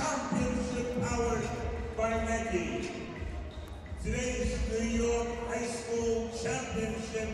championship powered by Nike. Today's New York High School Championship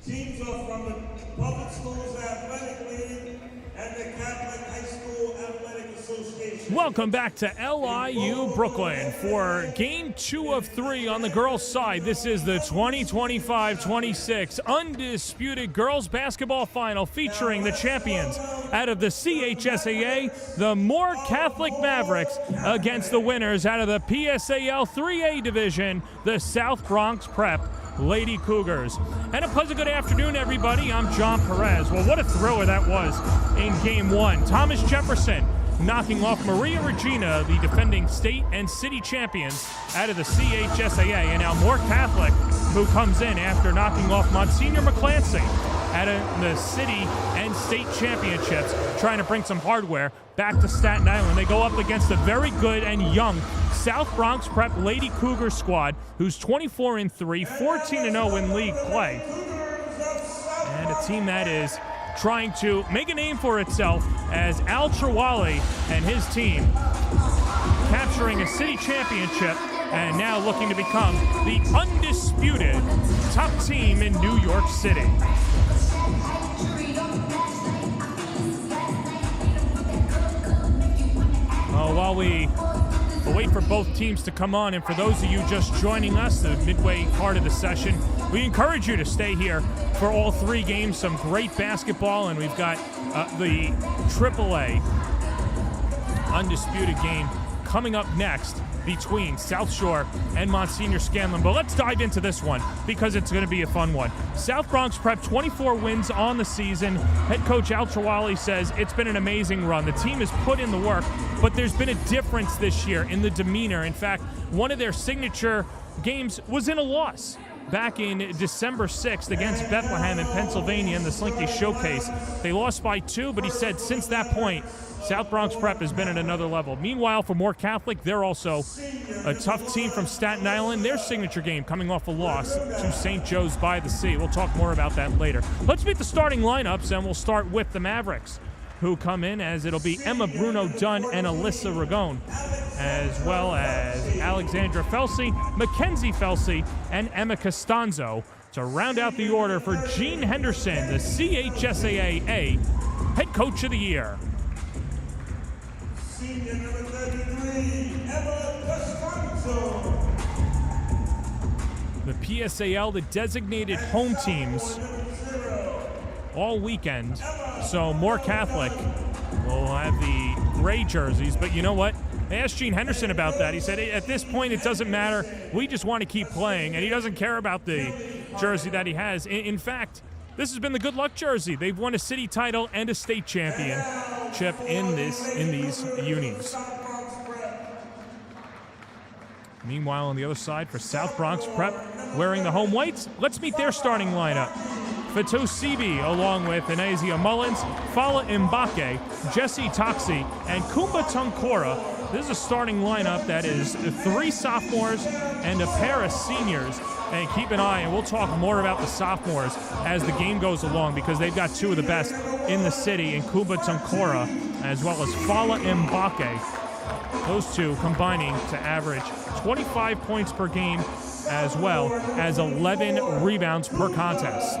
teams are from the Public Schools Athletic League and the Catholic High School Athletic Association. Welcome back to LIU Brooklyn for Game 2 of 3 on the girls' side. This is the 2025-26 Undisputed Girls Basketball Final featuring the champions out of the CHSAA, the Moore Catholic Mavericks, against the winners out of the PSAL 3A Division, the South Bronx Prep Lady Cougars. And a pleasant good afternoon, everybody. I'm John Perez. Well, what a thriller that was in Game 1. Thomas Jefferson knocking off Maria Regina, the defending state and city champions, out of the CHSAA. And now Moore Catholic, who comes in after knocking off Monsignor McClancy out of the city and state championships, trying to bring some hardware back to Staten Island. They go up against a very good and young South Bronx Prep Lady Cougar squad, who's 24-3, 14-0 in league play. And a team that is trying to make a name for itself as Al Trawali and his team capturing a city championship and now looking to become the undisputed top team in New York City. While we wait for both teams to come on, and for those of you just joining us, the midway part of the session, we encourage you to stay here for all 3 games. Some great basketball, and we've got the AAA undisputed game coming up next between South Shore and Monsignor Scanlon. But let's dive into this one because it's going to be a fun one. South Bronx Prep, 24 wins on the season. Head coach Al Trawali says it's been an amazing run. The team has put in the work, but there's been a difference this year in the demeanor. In fact, one of their signature games was in a loss back in December 6th against Bethlehem in Pennsylvania in the Slinky Showcase. They lost by 2, but he said since that point, South Bronx Prep has been at another level. Meanwhile, for Moore Catholic, they're also a tough team from Staten Island. Their signature game coming off a loss to St. Joe's by the Sea. We'll talk more about that later. Let's meet the starting lineups, and we'll start with the Mavericks, who come in as it'll be Emma Bruno Dunn and Alyssa Ragone, as well as Alexandra Felsey, Mackenzie Felsey, and Emma Costanzo to round out the order for Jean Henderson, the CHSAA Head Coach of the Year. Senior number 33, Emma Costanzo. The PSAL, the designated home teams all weekend. So Moore Catholic will have the gray jerseys, but you know what? I asked Gene Henderson about that. He said, at this point, it doesn't matter. We just want to keep playing, and he doesn't care about the jersey that he has. In fact, this has been the good luck jersey. They've won a city title and a state championship in these unis. Meanwhile, on the other side, for South Bronx Prep, wearing the home whites, let's meet their starting lineup. Fatou Sibi, along with Anazia Mullins, Fala Mbake, Jessie Toxie, and Kumba Tunkora. This is a starting lineup that is 3 sophomores and a pair of seniors. And keep an eye, and we'll talk more about the sophomores as the game goes along, because they've got 2 of the best in the city, in Kumba Tunkora as well as Fala Mbake. Those 2 combining to average 25 points per game as well as 11 rebounds per contest.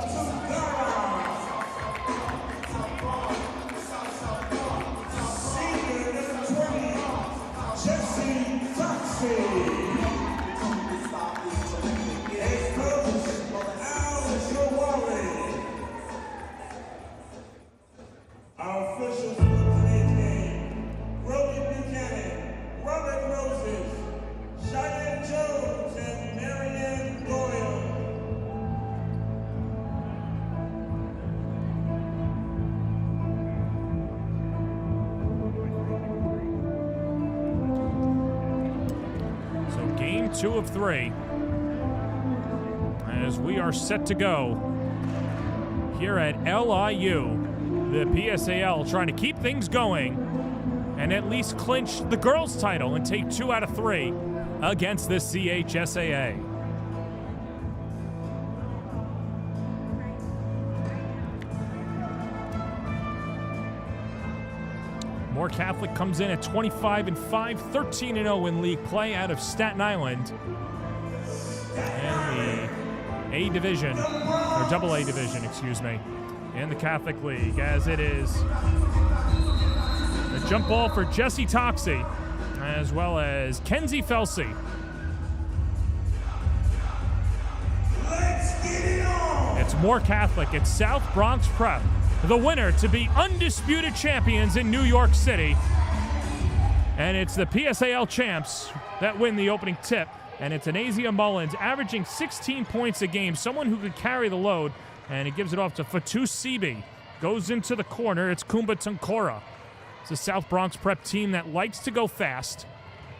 Game 2 of 3 as we are set to go here at LIU. The PSAL trying to keep things going and at least clinch the girls' title and take 2 out of 3 against the CHSAA. More Catholic comes in at 25-5, 13-0 in league play out of Staten Island. And the A division, or double A division, excuse me, in the Catholic League, as it is a jump ball for Jesse Toxey, as well as Kenzie Felsey. Let's get it on! It's more Catholic. It's South Bronx Prep, the winner to be undisputed champions in New York City. And it's the PSAL champs that win the opening tip. And it's Anazia Mullins averaging 16 points a game, someone who could carry the load. And he gives it off to Fatu Sibi. Goes into the corner. It's Kumba Tunkora. It's a South Bronx Prep team that likes to go fast.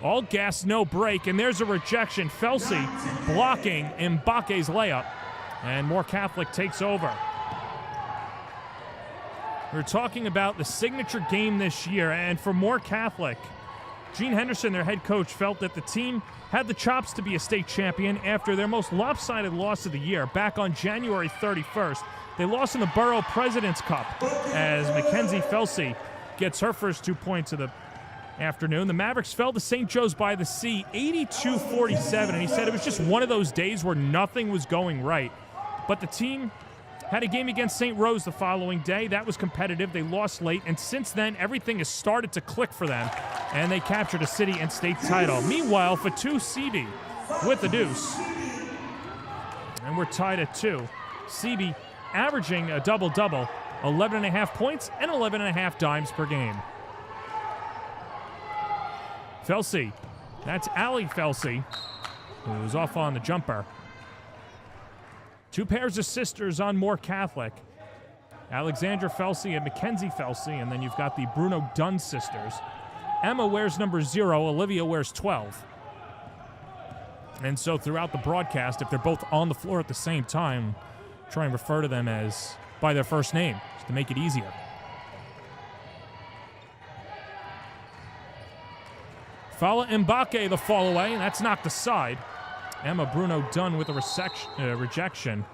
All gas, no break. And there's a rejection. Felsey blocking Mbake's layup. And More Catholic takes over. We're talking about the signature game this year. And for More Catholic, Gene Henderson, their head coach, felt that the team had the chops to be a state champion after their most lopsided loss of the year back on January 31st. They lost in the Borough President's Cup as Mackenzie Felsey gets her first 2 points of the afternoon. The Mavericks fell to St. Joe's by the Sea 82-47, and he said it was just one of those days where nothing was going right. But the team had a game against St. Rose the following day. That was competitive. They lost late, and since then, everything has started to click for them, and they captured a city and state title. Meanwhile, Fatu Sibi with the deuce. And we're tied at 2. Sibi averaging a double-double, 11.5 points and 11.5 dimes per game. Felsey, that's Allie Felsey, who's off on the jumper. 2 pairs of sisters on More Catholic. Alexandra Felsey and Mackenzie Felsey, and then you've got the Bruno Dunn sisters. Emma wears number 0, Olivia wears 12. And so throughout the broadcast, if they're both on the floor at the same time, try and refer to them as by their first name, just to make it easier. Fala Mbake, the fall away, and that's knocked aside. Emma Bruno Dunn with a rejection.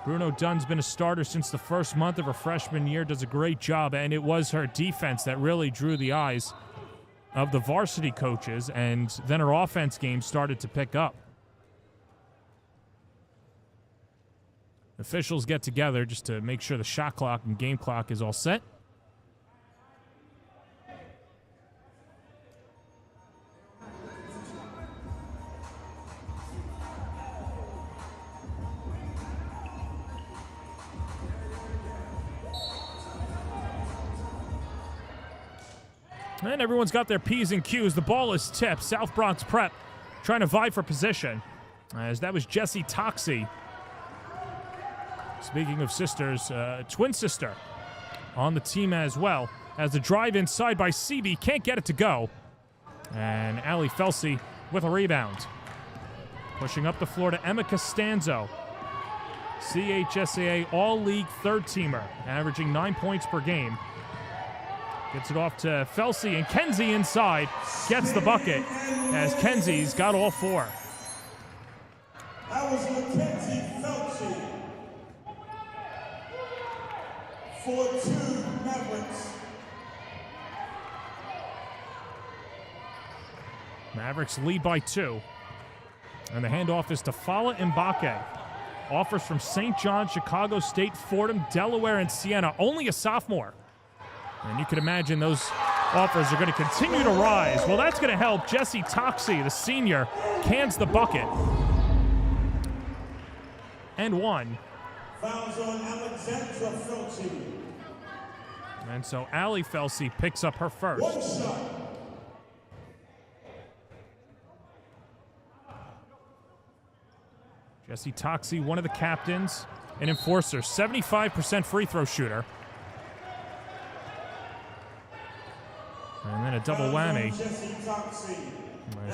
Bruno Dunn's been a starter since the first month of her freshman year, does a great job, and it was her defense that really drew the eyes of the varsity coaches, and then her offense game started to pick up. Officials get together just to make sure the shot clock and game clock is all set. And everyone's got their P's and Q's. The ball is tipped. South Bronx Prep trying to vie for position, as that was Jessie Toxey. Speaking of sisters, twin sister on the team as well. As the drive inside by CB, can't get it to go. And Allie Felsey with a rebound. Pushing up the floor to Emma Costanzo. CHSAA All-League third-teamer, averaging 9 points per game. Gets it off to Felsey, and Kenzie inside gets the bucket as Kenzie's got all 4. That was Mackenzie Felsey for 2 Mavericks. Mavericks lead by 2. And the handoff is to Fala Mbake. Offers from St. John, Chicago State, Fordham, Delaware, and Siena. Only a sophomore. And you can imagine those offers are going to continue to rise. Well, that's going to help. Jessie Toxey, the senior, cans the bucket. And 1. Fouls on Alexandra Felsey. And so Allie Felsey picks up her first. 1 shot. Jessie Toxey, one of the captains, an enforcer, 75% free throw shooter. And then a double whammy.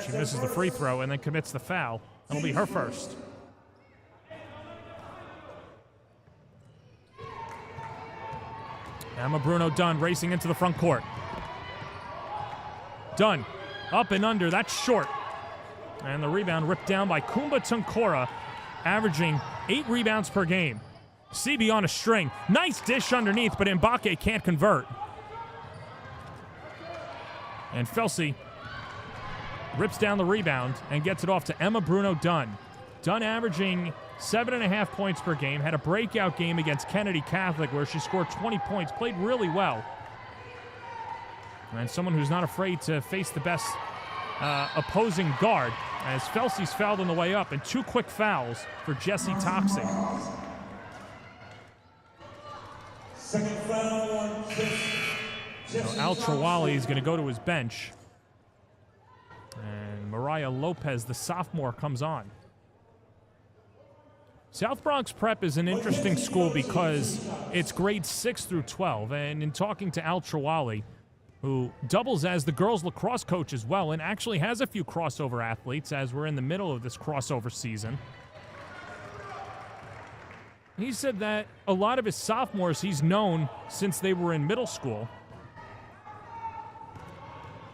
She misses the free throw and then commits the foul. That'll be her first. Emma Bruno Dunn racing into the front court. Dunn, up and under, that's short. And the rebound ripped down by Kumba Tunkora, averaging 8 rebounds per game. CB on a string. Nice dish underneath, but Mbake can't convert. And Felsey rips down the rebound and gets it off to Emma Bruno Dunn. Dunn averaging 7.5 points per game, had a breakout game against Kennedy Catholic where she scored 20 points, played really well. And someone who's not afraid to face the best opposing guard, as Felsey's fouled on the way up, and 2 quick fouls for Jessie Toxey. Second foul on Jessie Al Trawali is going to go to his bench. And Mariah Lopez, the sophomore, comes on. South Bronx Prep is an interesting school because it's grades 6 through 12. And in talking to Al Trawali, who doubles as the girls lacrosse coach as well and actually has a few crossover athletes as we're in the middle of this crossover season, he said that a lot of his sophomores he's known since they were in middle school.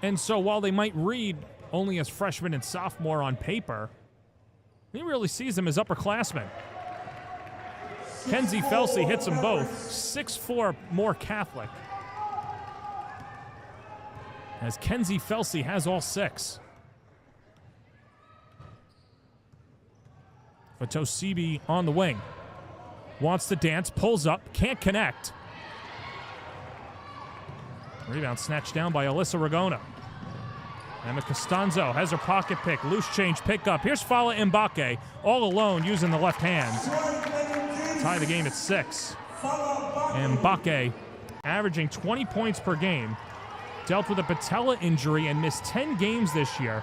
And so while they might read only as freshmen and sophomore on paper, he really sees them as upperclassmen. Kenzie Felsey hits them both. 6'4" more Catholic. As Kenzie Felsey has all 6. Fatosibi on the wing. Wants to dance, pulls up, can't connect. Rebound snatched down by Alyssa Ragona. Emma Costanzo has her pocket pick, loose change pickup. Here's Fala Mbake, all alone using the left hand. Tie the game at 6. Mbake averaging 20 points per game. Dealt with a patella injury and missed 10 games this year.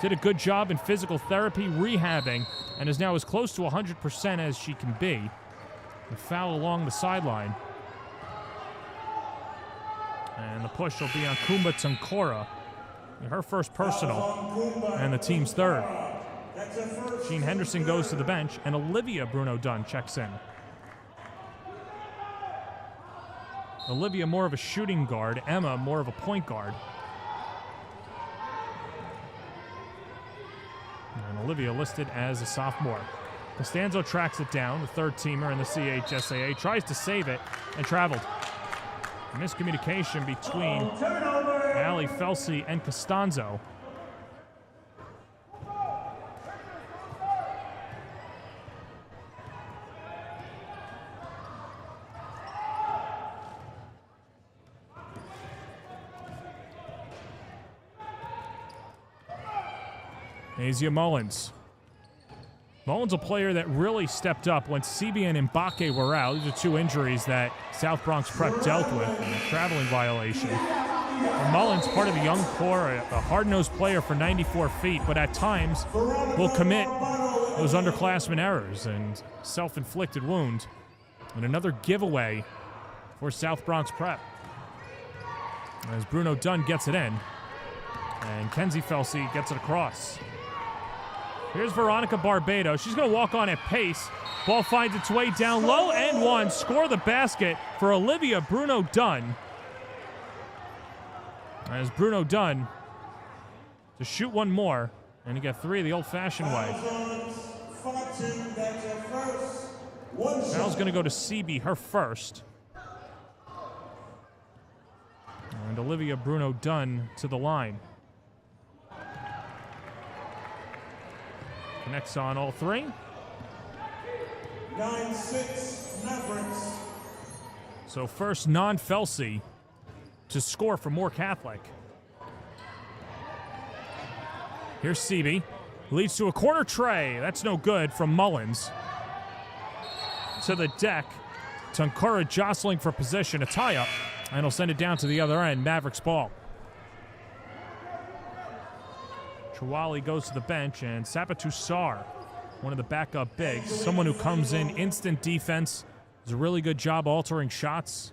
Did a good job in physical therapy, rehabbing, and is now as close to 100% as she can be. The foul along the sideline. And the push will be on Kumba Tunkora. Her first personal, and the team's third. Sheen Henderson goes to the bench, and Olivia Bruno Dunn checks in. Olivia more of a shooting guard, Emma more of a point guard. And Olivia listed as a sophomore. Costanzo tracks it down, the third-teamer in the CHSAA, tries to save it, and traveled. A miscommunication between Allie Felsey and Costanzo. Asia Mullins. Mullins, a player that really stepped up when Sebi and Mbake were out. These are 2 injuries that South Bronx Prep dealt with, and a traveling violation. And Mullins, part of the young core, a hard-nosed player for 94 feet, but at times will commit those underclassmen errors and self-inflicted wounds. And another giveaway for South Bronx Prep as Bruno Dunn gets it in, and Kenzie Felsey gets it across. Here's Veronica Barbado. She's going to walk on at pace. Ball finds its way down low and one. Score the basket for Olivia Bruno Dunn. As Bruno Dunn to shoot one more and to get 3 the old-fashioned way. Foul's going to go to CB, her first. And Olivia Bruno Dunn to the line. Connects on all 3. 9-6 Mavericks. So first non-Felsey to score for Moore Catholic. Here's Sebi. Leads to a corner tray. That's no good from Mullins. To the deck. Tunkara jostling for position. A tie-up. And he'll send it down to the other end. Mavericks ball. Trawali goes to the bench, and Sapatu Sar, one of the backup bigs, someone who comes in instant defense, does a really good job altering shots.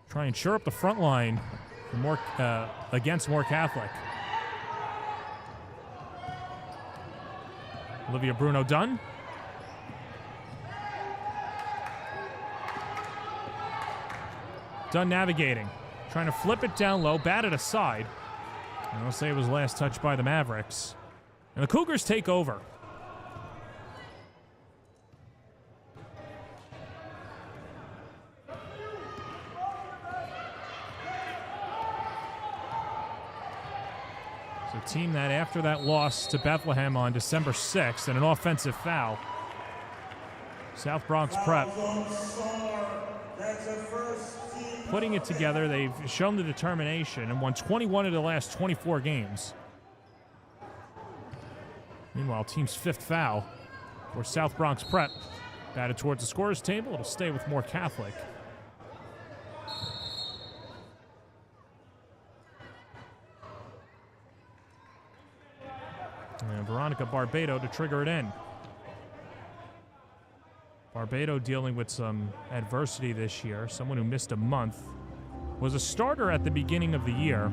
Try and shore up the front line for Moore, against Moore Catholic. Olivia Bruno Dunn. Dunn navigating, trying to flip it down low, bat it aside. I'll say it was last touched by the Mavericks. And the Cougars take over. A team that after that loss to Bethlehem on December 6th and an offensive foul, South Bronx Prep putting it together. They've shown the determination and won 21 of the last 24 games. Meanwhile, team's 5th foul for South Bronx Prep. Batted towards the scorer's table. It'll stay with Moore Catholic. And Veronica Barbado to trigger it in. Barbado dealing with some adversity this year. Someone who missed a month. Was a starter at the beginning of the year,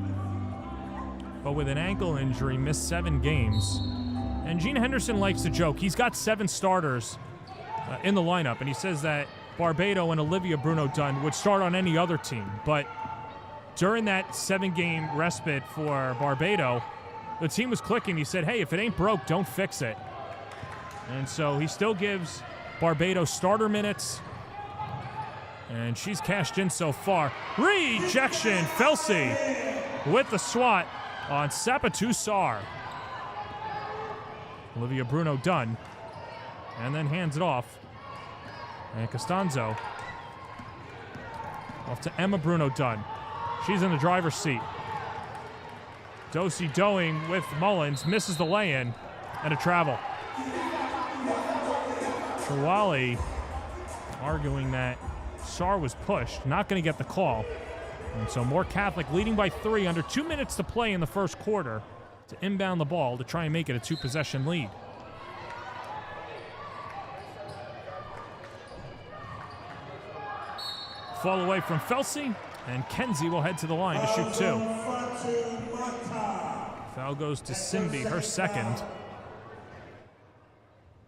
but with an ankle injury, missed 7 games. And Gene Henderson likes to joke. He's got 7 starters in the lineup, and he says that Barbado and Olivia Bruno-Dunn would start on any other team. But during that 7-game respite for Barbado, the team was clicking. He said, hey, if it ain't broke, don't fix it. And so he still gives Barbado starter minutes, and she's cashed in so far. Rejection, Felsey with the swat on Sapatu Sar. Olivia Bruno-Dunn, and then hands it off. And Costanzo off to Emma Bruno-Dunn. She's in the driver's seat. Dosey doing with Mullins, misses the lay-in, and a travel. Shawali arguing that Sar was pushed, not going to get the call. And so Moore Catholic leading by 3 under 2 minutes to play in the first quarter to inbound the ball to try and make it a 2-possession lead. Fall away from Felsey, and Kenzie will head to the line to shoot 2. Foul goes to Simby, her 2nd.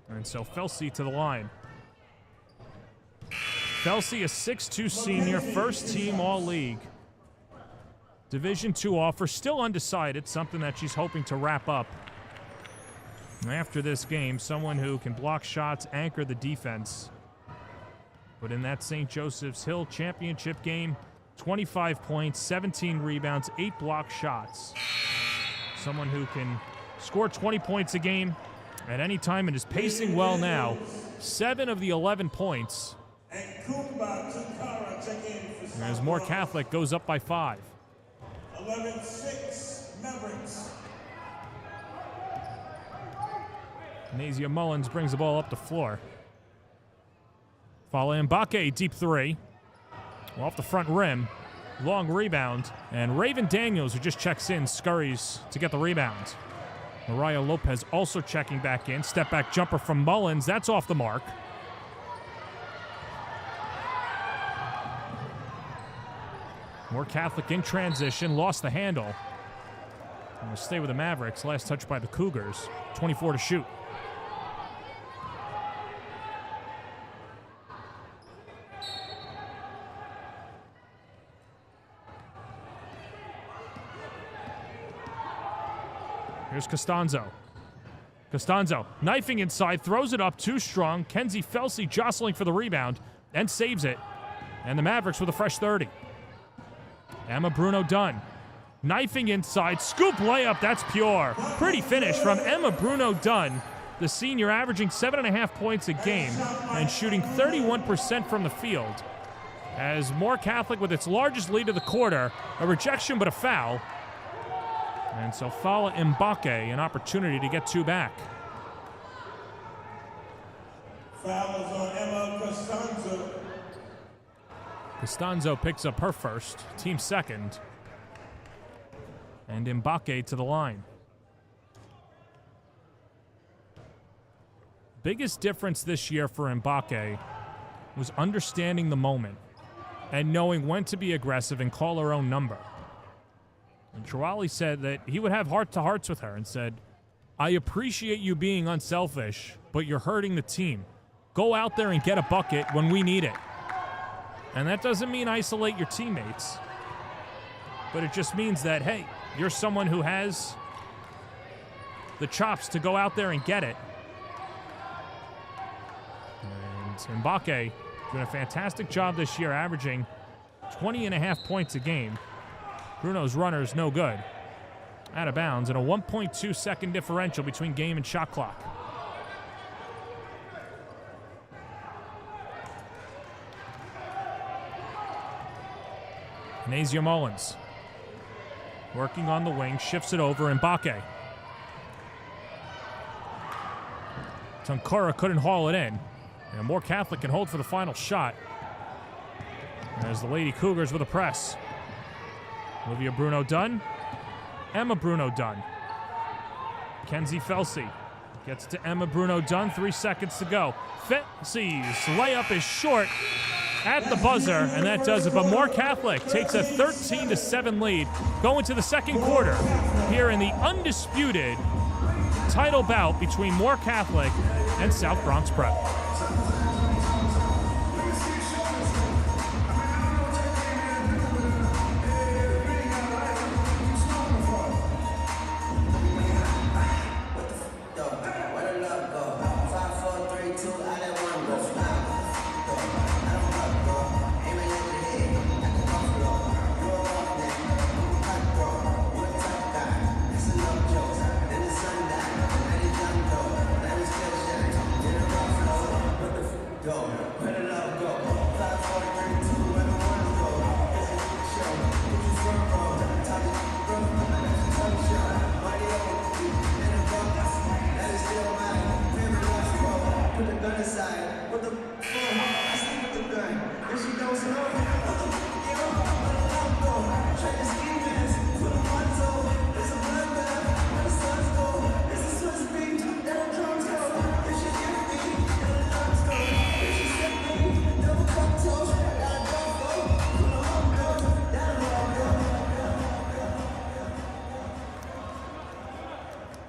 And so Felsey to the line. Felsey, a 6'2 senior, first team All-League. Division II offer, still undecided, something that she's hoping to wrap up. After this game, someone who can block shots, anchor the defense. But in that St. Joseph's Hill championship game, 25 points, 17 rebounds, 8 block shots. Someone who can score 20 points a game at any time and is pacing well now. 7 of the 11 points. As Moore Catholic goes up by 5. 11-6 Mavericks. Nazia Mullins brings the ball up the floor. Fala Mbake, deep 3. Off the front rim. Long rebound. And Raven Daniels, who just checks in, scurries to get the rebound. Mariah Lopez also checking back in. Step back jumper from Mullins. That's off the mark. Moore Catholic in transition. Lost the handle. And we'll stay with the Mavericks. Last touch by the Cougars. 24 to shoot. Here's Costanzo. Costanzo knifing inside, throws it up too strong. Kenzie Felsey jostling for the rebound and saves it. And the Mavericks with a fresh 30. Emma Bruno-Dunn knifing inside, scoop layup, that's pure. Pretty finish from Emma Bruno-Dunn, the senior averaging 7.5 points a game and shooting 31% from the field. As Moore Catholic with its largest lead of the quarter, a rejection but a foul. And so Fala Mbake, an opportunity to get 2 back. Foul is on Emma Costanzo. Costanzo picks up her first, team 2nd. And Mbake to the line. Biggest difference this year for Mbake was understanding the moment and knowing when to be aggressive and call her own number. And Chirali said that he would have heart-to-hearts with her and said, I appreciate you being unselfish, but you're hurting the team. Go out there and get a bucket when we need it. And that doesn't mean isolate your teammates, but it just means that, hey, you're someone who has the chops to go out there and get it. And Mbake doing a fantastic job this year, averaging 20.5 points a game. Bruno's runner's no good. out of bounds, and a 1.2 second differential between game and shot clock. Nazia Mullins working on the wing, shifts it over, Mbake. Tunkara couldn't haul it in. And More Catholic can hold for the final shot. There's the Lady Cougars with a press. Olivia Bruno Dunn. Emma Bruno Dunn. Kenzie Felsey gets to Emma Bruno Dunn. 3 seconds to go. Felsey's layup is short at the buzzer, and that does it. But More Catholic takes a 13-7 lead going to the second quarter here in the undisputed title bout between More Catholic and South Bronx Prep.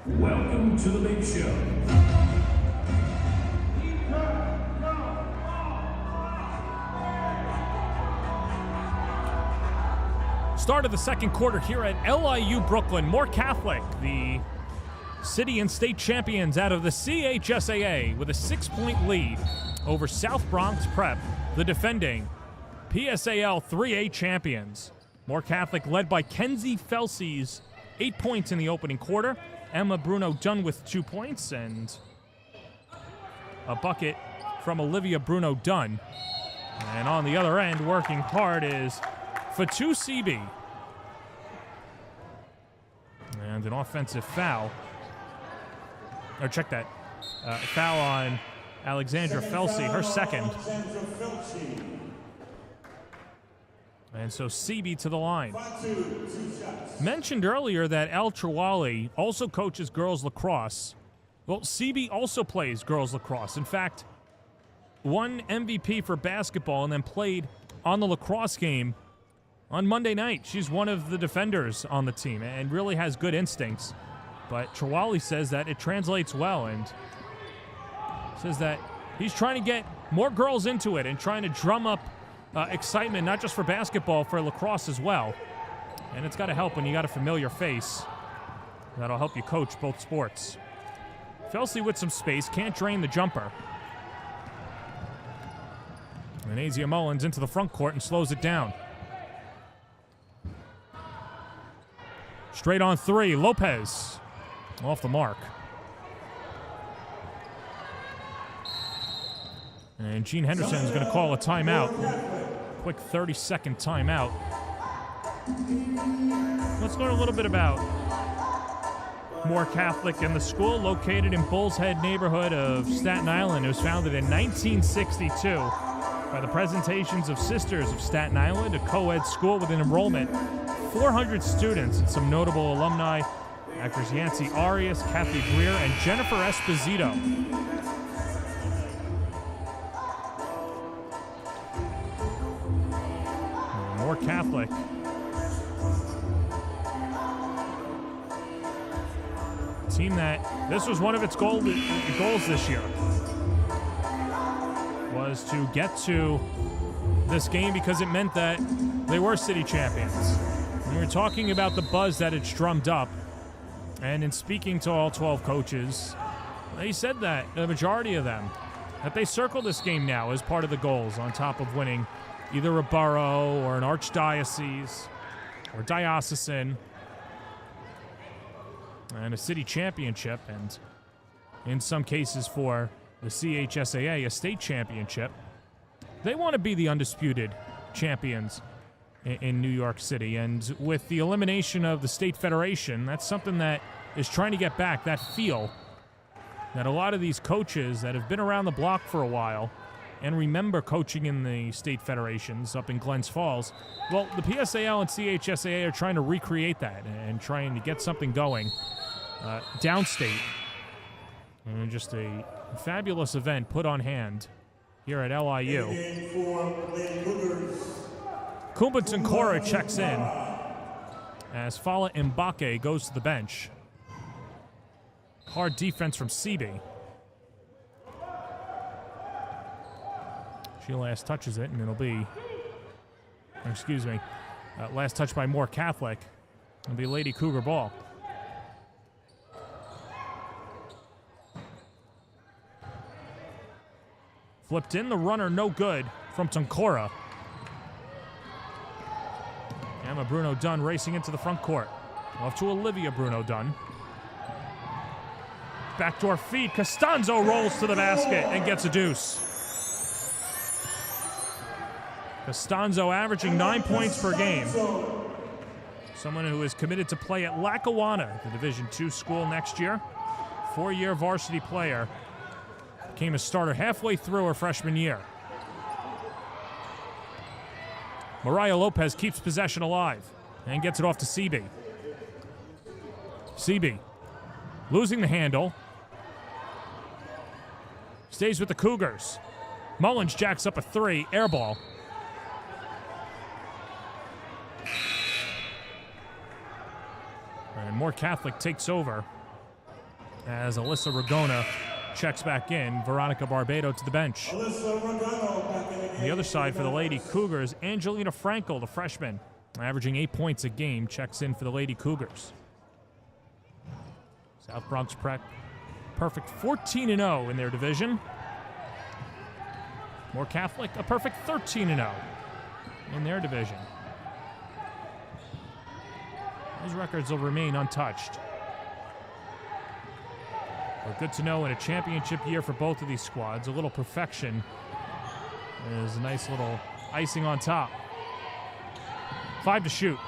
Welcome to the big show. Start of the second quarter here at LIU Brooklyn. More Catholic, the city and state champions out of the CHSAA, with a 6-point lead over South Bronx Prep, the defending PSAL 3A champions. More Catholic led by Kenzie Felsey's 8 points in the opening quarter. Emma Bruno Dunn with 2 points, and a bucket from Olivia Bruno Dunn. And on the other end, working hard is Fatou Sebi. And an offensive foul. Or check that. Foul on Alexandra Felsey, her second. And so Sebi to the line. Mentioned earlier that Al Trawali also coaches girls lacrosse. Well, Sebi also plays girls lacrosse. In fact, won MVP for basketball and then played on the lacrosse game on Monday night. She's one of the defenders on the team and really has good instincts. But Trawali says that it translates well and says that he's trying to get more girls into it and trying to drum up excitement, not just for basketball, for lacrosse as well. And it's got to help when you got a familiar face. That'll help you coach both sports. Felsey with some space, can't drain the jumper. And Nazia Mullins into the front court and slows it down. Straight on three, Lopez off the mark. And Gene Henderson is going to call a timeout. Quick 30-second timeout. Let's learn a little bit about More Catholic and the school, located in Bull's Head neighborhood of Staten Island. It was founded in 1962 by the Presentations of Sisters of Staten Island, a co-ed school with an enrollment 400 students and some notable alumni, actors Yancy Arias, Kathy Greer, and Jennifer Esposito. More Catholic. Team that, this was one of its goals this year, was to get to this game because it meant that they were city champions. We were talking about the buzz that it's drummed up, and in speaking to all 12 coaches, they said that, the majority of them, that they circle this game now as part of the goals on top of winning either a borough or an archdiocese or diocesan. and a city championship, and in some cases for the CHSAA, a state championship. They want to be the undisputed champions in New York City, and with the elimination of the state federation, that's something that is trying to get back, that feel that a lot of these coaches that have been around the block for a while and remember coaching in the state federations up in Glens Falls, well, the PSAL and CHSAA are trying to recreate that and trying to get something going downstate. And just a fabulous event put on hand here at LIU. Kumbats Nkora checks in as Fala Mbake goes to the bench. Hard defense from CB. She last touches it, and it'll be, last touch by Moore Catholic. It'll be Lady Cougar ball. Flipped in, the runner no good from Tunkora. Emma Bruno Dunn racing into the front court. Off to Olivia Bruno Dunn. Backdoor feed, Costanzo rolls to the basket and gets a deuce. Costanzo averaging 9 points per game. Someone who is committed to play at Lackawanna, the Division II school next year. 4-year varsity player. Became a starter halfway through her freshman year. Mariah Lopez keeps possession alive and gets it off to CB. CB losing the handle. Stays with the Cougars. Mullins jacks up a 3, air ball. And Moore Catholic takes over as Alyssa Ragona checks back in. Veronica Barbado to the bench. On the other side for the Lady Cougars, Angelina Frankel, the freshman, averaging 8 points a game, checks in for the Lady Cougars. South Bronx Prep, perfect 14-0 in their division. Moore Catholic, a perfect 13-0 in their division. Those records will remain untouched. But good to know in a championship year for both of these squads, a little perfection is a nice little icing on top. 5 to shoot.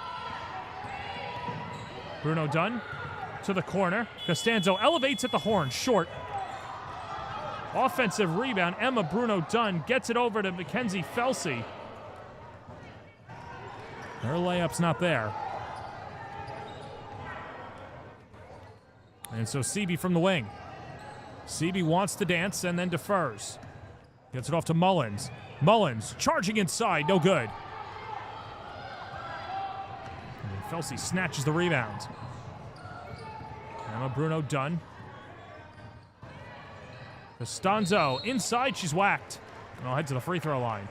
Bruno Dunn to the corner. Costanzo elevates at the horn, short. Offensive rebound. Emma Bruno Dunn gets it over to Mackenzie Felsey. Her layup's not there. And so CB from the wing. CB wants to dance and then defers. Gets it off to Mullins. Mullins charging inside, no good. And Felsey snatches the rebound. Emma Bruno Dunn. Costanzo inside, she's whacked. And I'll head to the free throw line.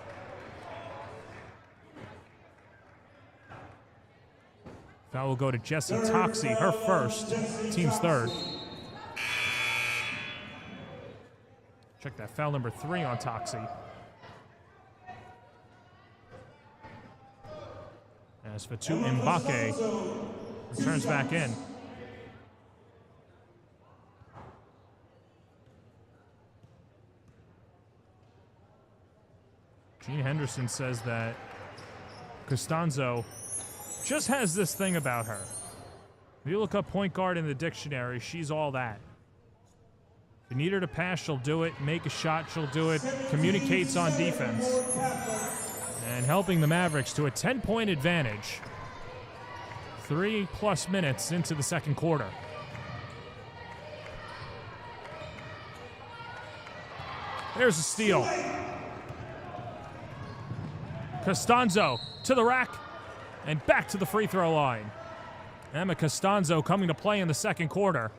Foul will go to Jessie Toxey, her first, team's third. Check that, foul number 3 on Toxey. As Fatou Mbake returns back in. Gene Henderson says that Costanzo just has this thing about her. If you look up point guard in the dictionary, she's all that. If you need her to pass, she'll do it. Make a shot, she'll do it. Communicates on defense. And helping the Mavericks to a 10-point advantage. 3+ minutes into the second quarter. There's a steal. Costanzo to the rack and back to the free throw line. Emma Costanzo coming to play in the second quarter.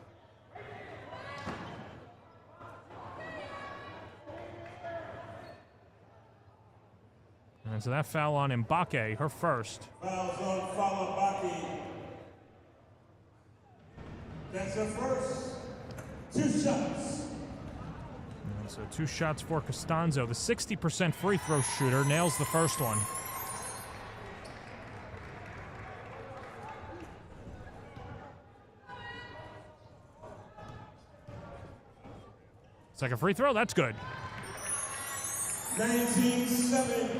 And so that foul on Mbake, her first. Fouls on Fala Mbake. That's her first. 2 shots. And so 2 shots for Costanzo. The 60% free throw shooter nails the first one. Second free throw, that's good. 19-7.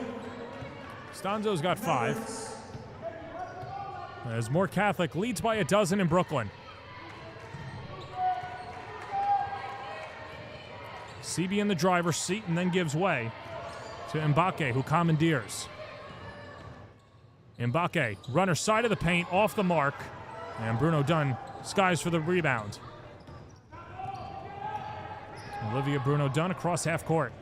Costanzo's got 5. As More Catholic leads by a dozen in Brooklyn. CB in the driver's seat and then gives way to Mbake, who commandeers. Mbake, runner side of the paint, off the mark. And Bruno Dunn skies for the rebound. Olivia Bruno Dunn across half court.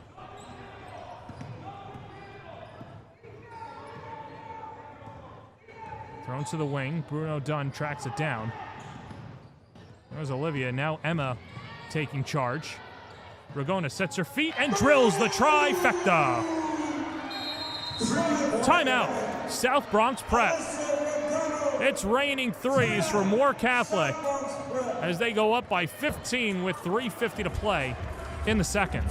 Thrown to the wing. Bruno Dunn tracks it down. There's Olivia. Now Emma taking charge. Ragona sets her feet and drills the trifecta. Timeout. South Bronx Prep. It's raining threes for More Catholic as they go up by 15 with 3:50 to play in the second.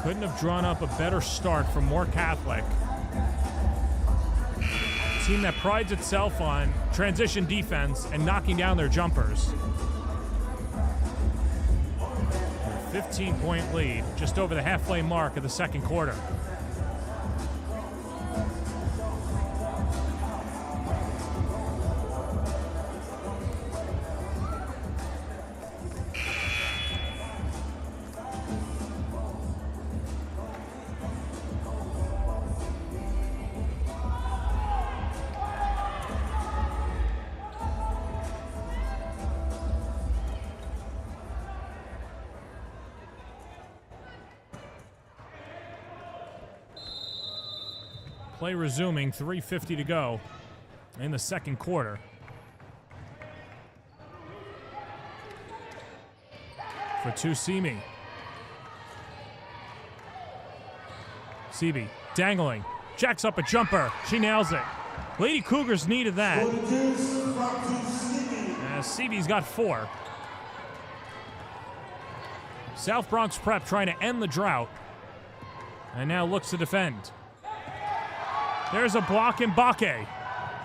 Couldn't have drawn up a better start for More Catholic. A team that prides itself on transition defense and knocking down their jumpers. A 15-point lead, just over the halfway mark of the second quarter. Play resuming, 3:50 to go in the second quarter. For Tusimi. Sebi dangling, jacks up a jumper, she nails it. Lady Cougars needed that. Sebi's got 4. South Bronx Prep trying to end the drought and now looks to defend. There's a block in Mbake.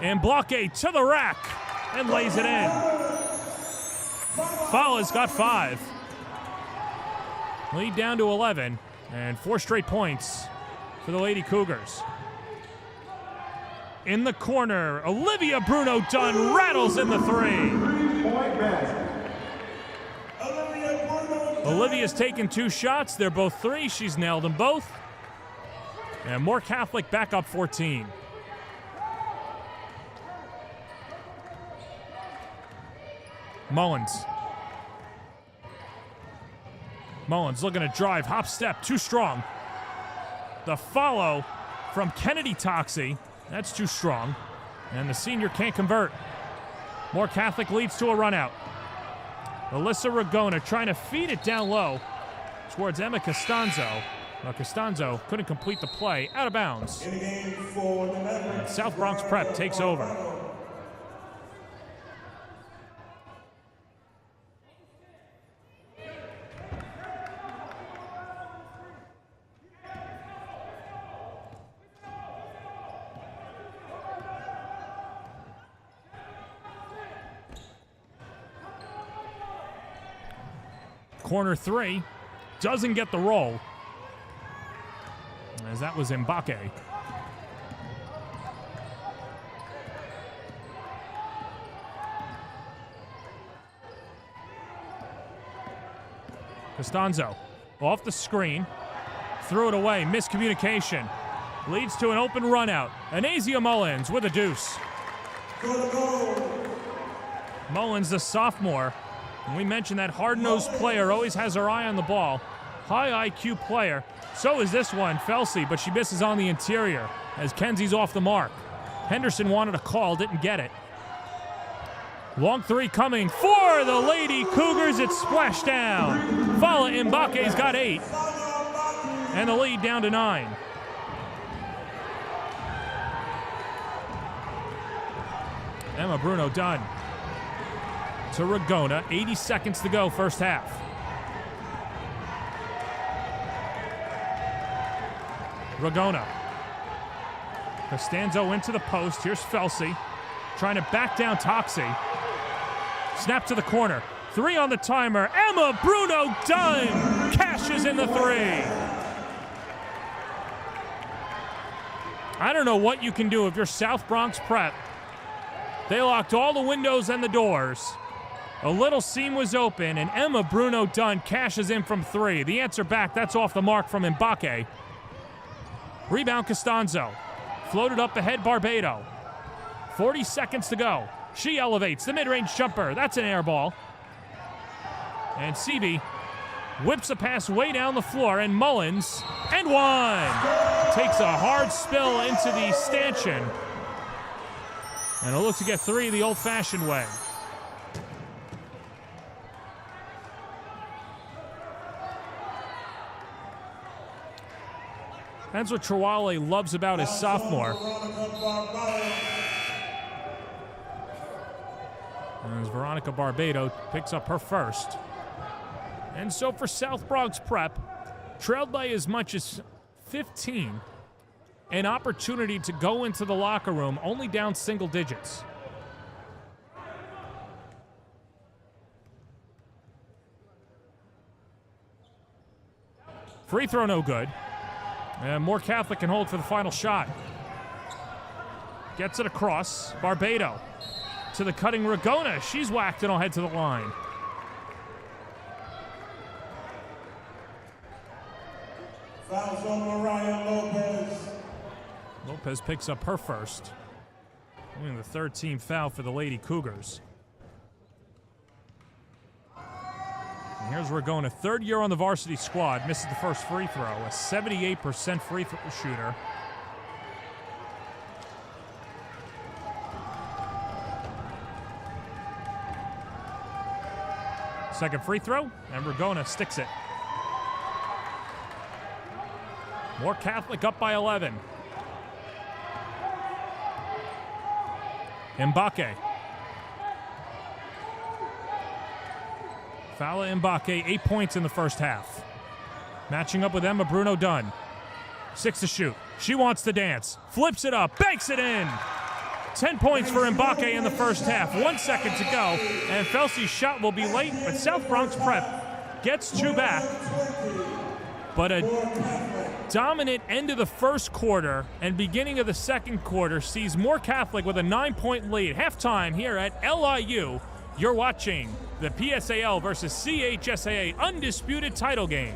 And Mbake to the rack and lays it in. Fala's got 5. Lead down to 11. And 4 straight points for the Lady Cougars. In the corner, Olivia Bruno Dunn rattles in the 3. Olivia's taken 2 shots. They're both 3. She's nailed them both. And More Catholic back up 14. Mullins. Mullins looking to drive, hop step, too strong. The follow from Kennedy Toxey, that's too strong. And the senior can't convert. More Catholic leads to a run out. Alyssa Ragona trying to feed it down low towards Emma Costanzo. Costanzo couldn't complete the play, out of bounds. And South Bronx Prep takes over. Corner 3 doesn't get the roll, as that was Mbake. Costanzo off the screen, threw it away, miscommunication. Leads to an open run out. Anazia Mullins with a deuce. Mullins, the sophomore. And we mentioned that hard-nosed player always has her eye on the ball. High IQ player. So is this one, Felsey, but she misses on the interior as Kenzie's off the mark. Henderson wanted a call, didn't get it. Long 3 coming for the Lady Cougars. It's splashed down. Fala Mbake's got 8. And the lead down to 9. Emma Bruno done. To Ragona, 80 seconds to go, first half. Ragona. Costanzo into the post. Here's Felsey. Trying to back down Toxie. Snap to the corner. 3 on the timer. Emma Bruno done. Cashes in the 3. I don't know what you can do if you're South Bronx Prep. They locked all the windows and the doors. A little seam was open, and Emma Bruno Dunn cashes in from 3. The answer back, that's off the mark from Mbake. Rebound Costanzo. Floated up ahead Barbado. 40 seconds to go. She elevates the mid-range jumper. That's an air ball. And Seaby whips a pass way down the floor, and Mullins, and one! Takes a hard spill into the stanchion. And it'll look to get 3 the old-fashioned way. That's what Trawale loves about his sophomore. And as Veronica Barbado picks up her first. And so for South Bronx Prep, trailed by as much as 15, an opportunity to go into the locker room only down single digits. Free throw no good. And More Catholic can hold for the final shot. Gets it across. Barbado to the cutting Ragona. She's whacked and will head to the line. Fouls on Mariah Lopez. Lopez picks up her first. Only the 3rd team foul for the Lady Cougars. And here's Ragona, 3rd year on the varsity squad, misses the first free throw, a 78% free throw shooter. Second free throw, and Ragona sticks it. More Catholic up by 11. Mbake. Fala Mbake, 8 points in the first half. Matching up with Emma Bruno Dunn. 6 to shoot. She wants to dance. Flips it up. Banks it in. 10 points for Mbake in the first half. 1 second to go. And Felsey's shot will be late, but South Bronx Prep gets 2 back. But a dominant end of the first quarter and beginning of the second quarter sees More Catholic with a 9-point lead. Halftime here at LIU. You're watching the PSAL versus CHSAA undisputed title game.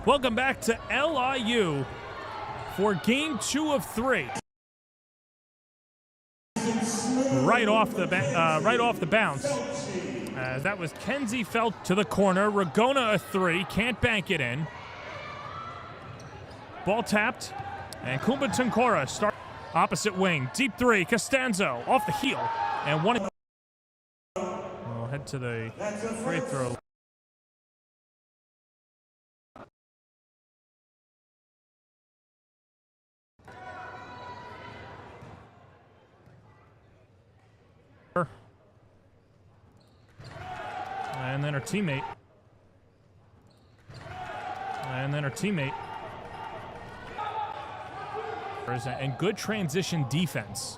Welcome back to LIU for game 2 of 3. Right off the bounce. That was Kenzie Felt to the corner. Ragona a 3, can't bank it in. Ball tapped, and Kumba Tunkora start opposite wing. Deep 3, Costanzo off the heel, and one. We'll head to the free throw. And then her teammate. And good transition defense.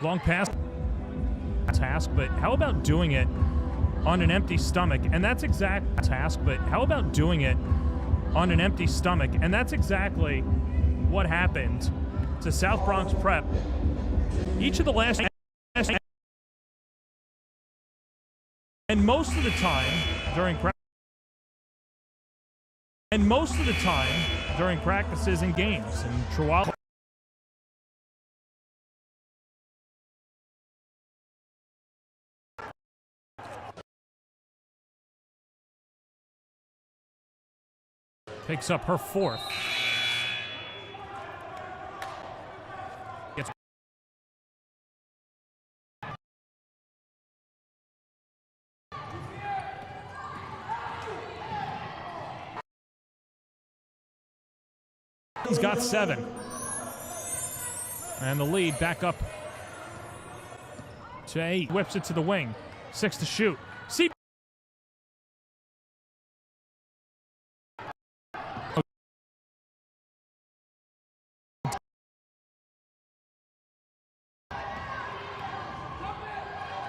Long pass task, but how about doing it on an empty stomach? And that's exact task, but how about doing it on an empty stomach? And that's exactly what happened to South Bronx Prep. Each of the last, and most of the time during practices and games, and Chihuahua picks up her 4th. He's got 7. And the lead back up to 8. Whips it to the wing. 6 to shoot.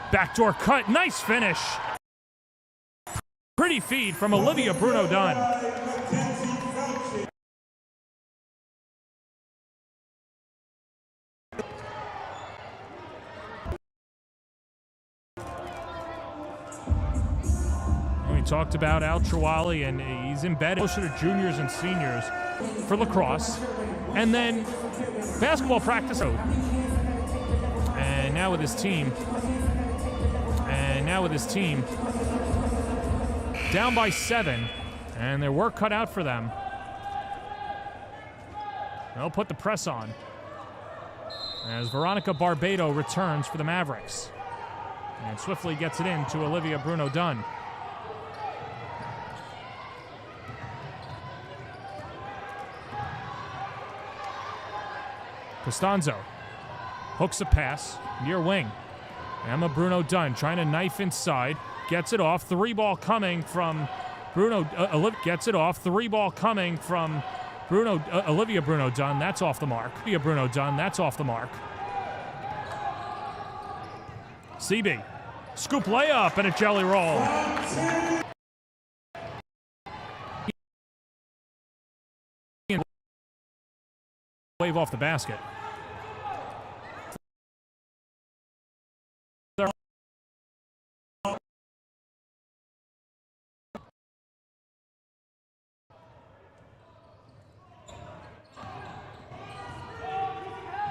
Backdoor cut. Nice finish. Pretty feed from Olivia Bruno-Dunn. We talked about Al Trawali, and he's embedded closer to juniors and seniors for lacrosse. And then basketball practice. And now with his team. Down by 7, and their work cut out for them. They'll put the press on as Veronica Barbado returns for the Mavericks and swiftly gets it in to Olivia Bruno-Dunn. Costanzo hooks a pass near wing. Emma Bruno-Dunn trying to knife inside. Gets it off. 3 ball coming from gets it off. 3 ball coming from Olivia Bruno-Dunn. That's off the mark. Olivia Bruno-Dunn. That's off the mark. CB. Scoop layup and a jelly roll. Wave off the basket.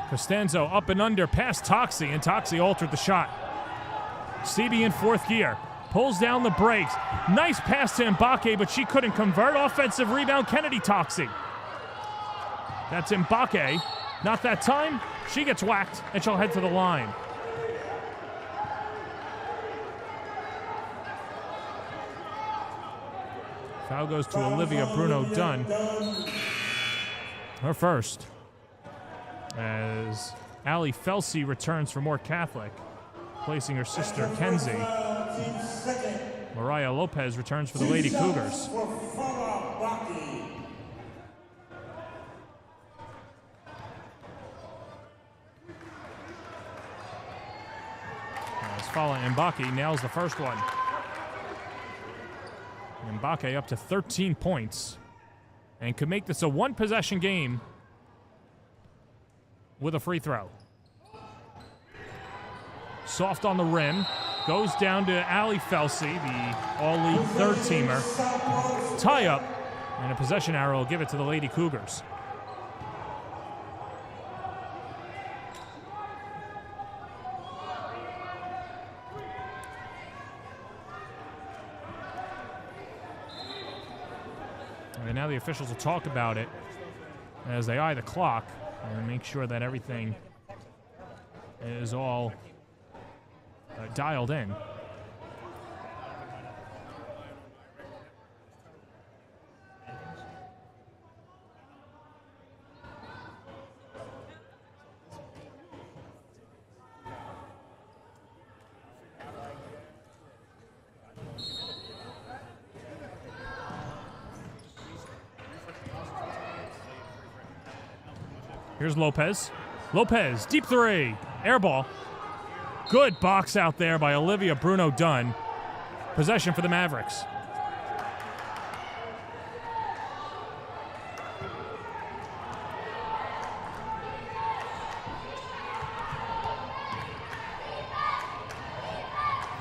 Costanzo up and under past Toxie, and Toxie altered the shot. CB in 4th gear. Pulls down the brakes. Nice pass to Mbake, but she couldn't convert. Offensive rebound, Kennedy Toxie. That's Mbake. Not that time. She gets whacked, and she'll head to the line. Foul goes to Olivia Bruno-Dunn. Her first. As Allie Felsey returns for more Catholic, placing her sister Kenzie. Mariah Lopez returns for the Lady Cougars. As Fala Mbaki nails the first one. Mbake up to 13 points and could make this a one-possession game with a free throw. Soft on the rim. Goes down to Ali Felsey, the all-league third-teamer. Tie up, and a possession arrow will give it to the Lady Cougars. And now the officials will talk about it as they eye the clock and make sure that everything is all dialed in. Here's Lopez. Lopez, deep three. Air ball. Good box out there by Olivia Bruno-Dunn. Possession for the Mavericks.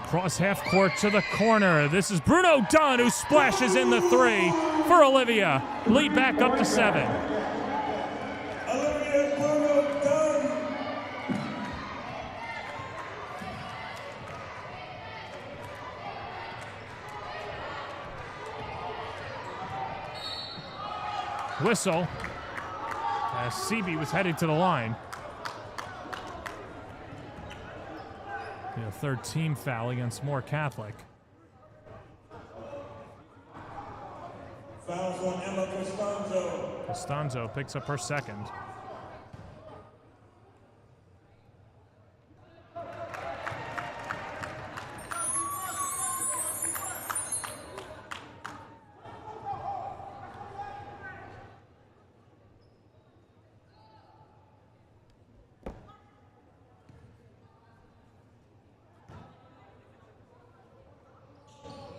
Cross half court to the corner. This is Bruno-Dunn who splashes in the three for Olivia. Lead back up to 7. Whistle as CB was headed to the line. A third team foul against Moore Catholic. Fouls on Emma Costanzo. Costanzo picks up her second.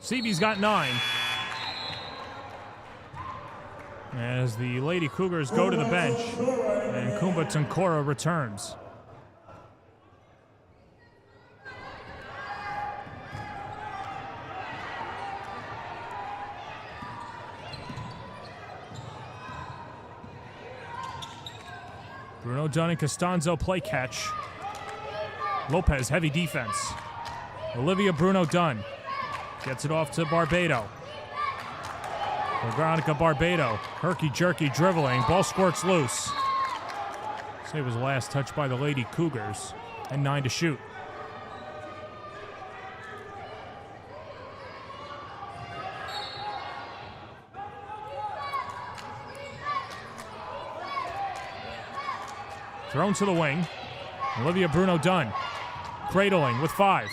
CB's got 9. As the Lady Cougars go to the bench, and Kumba Tunkora returns. Bruno-Dunn and Costanzo play catch. Lopez, heavy defense. Olivia Bruno-Dunn gets it off to Barbado. Veronica Barbado, herky-jerky dribbling. Ball squirts loose. It was the last touch by the Lady Cougars, and 9 to shoot. Thrown to the wing. Olivia Bruno-Dunn, cradling with 5.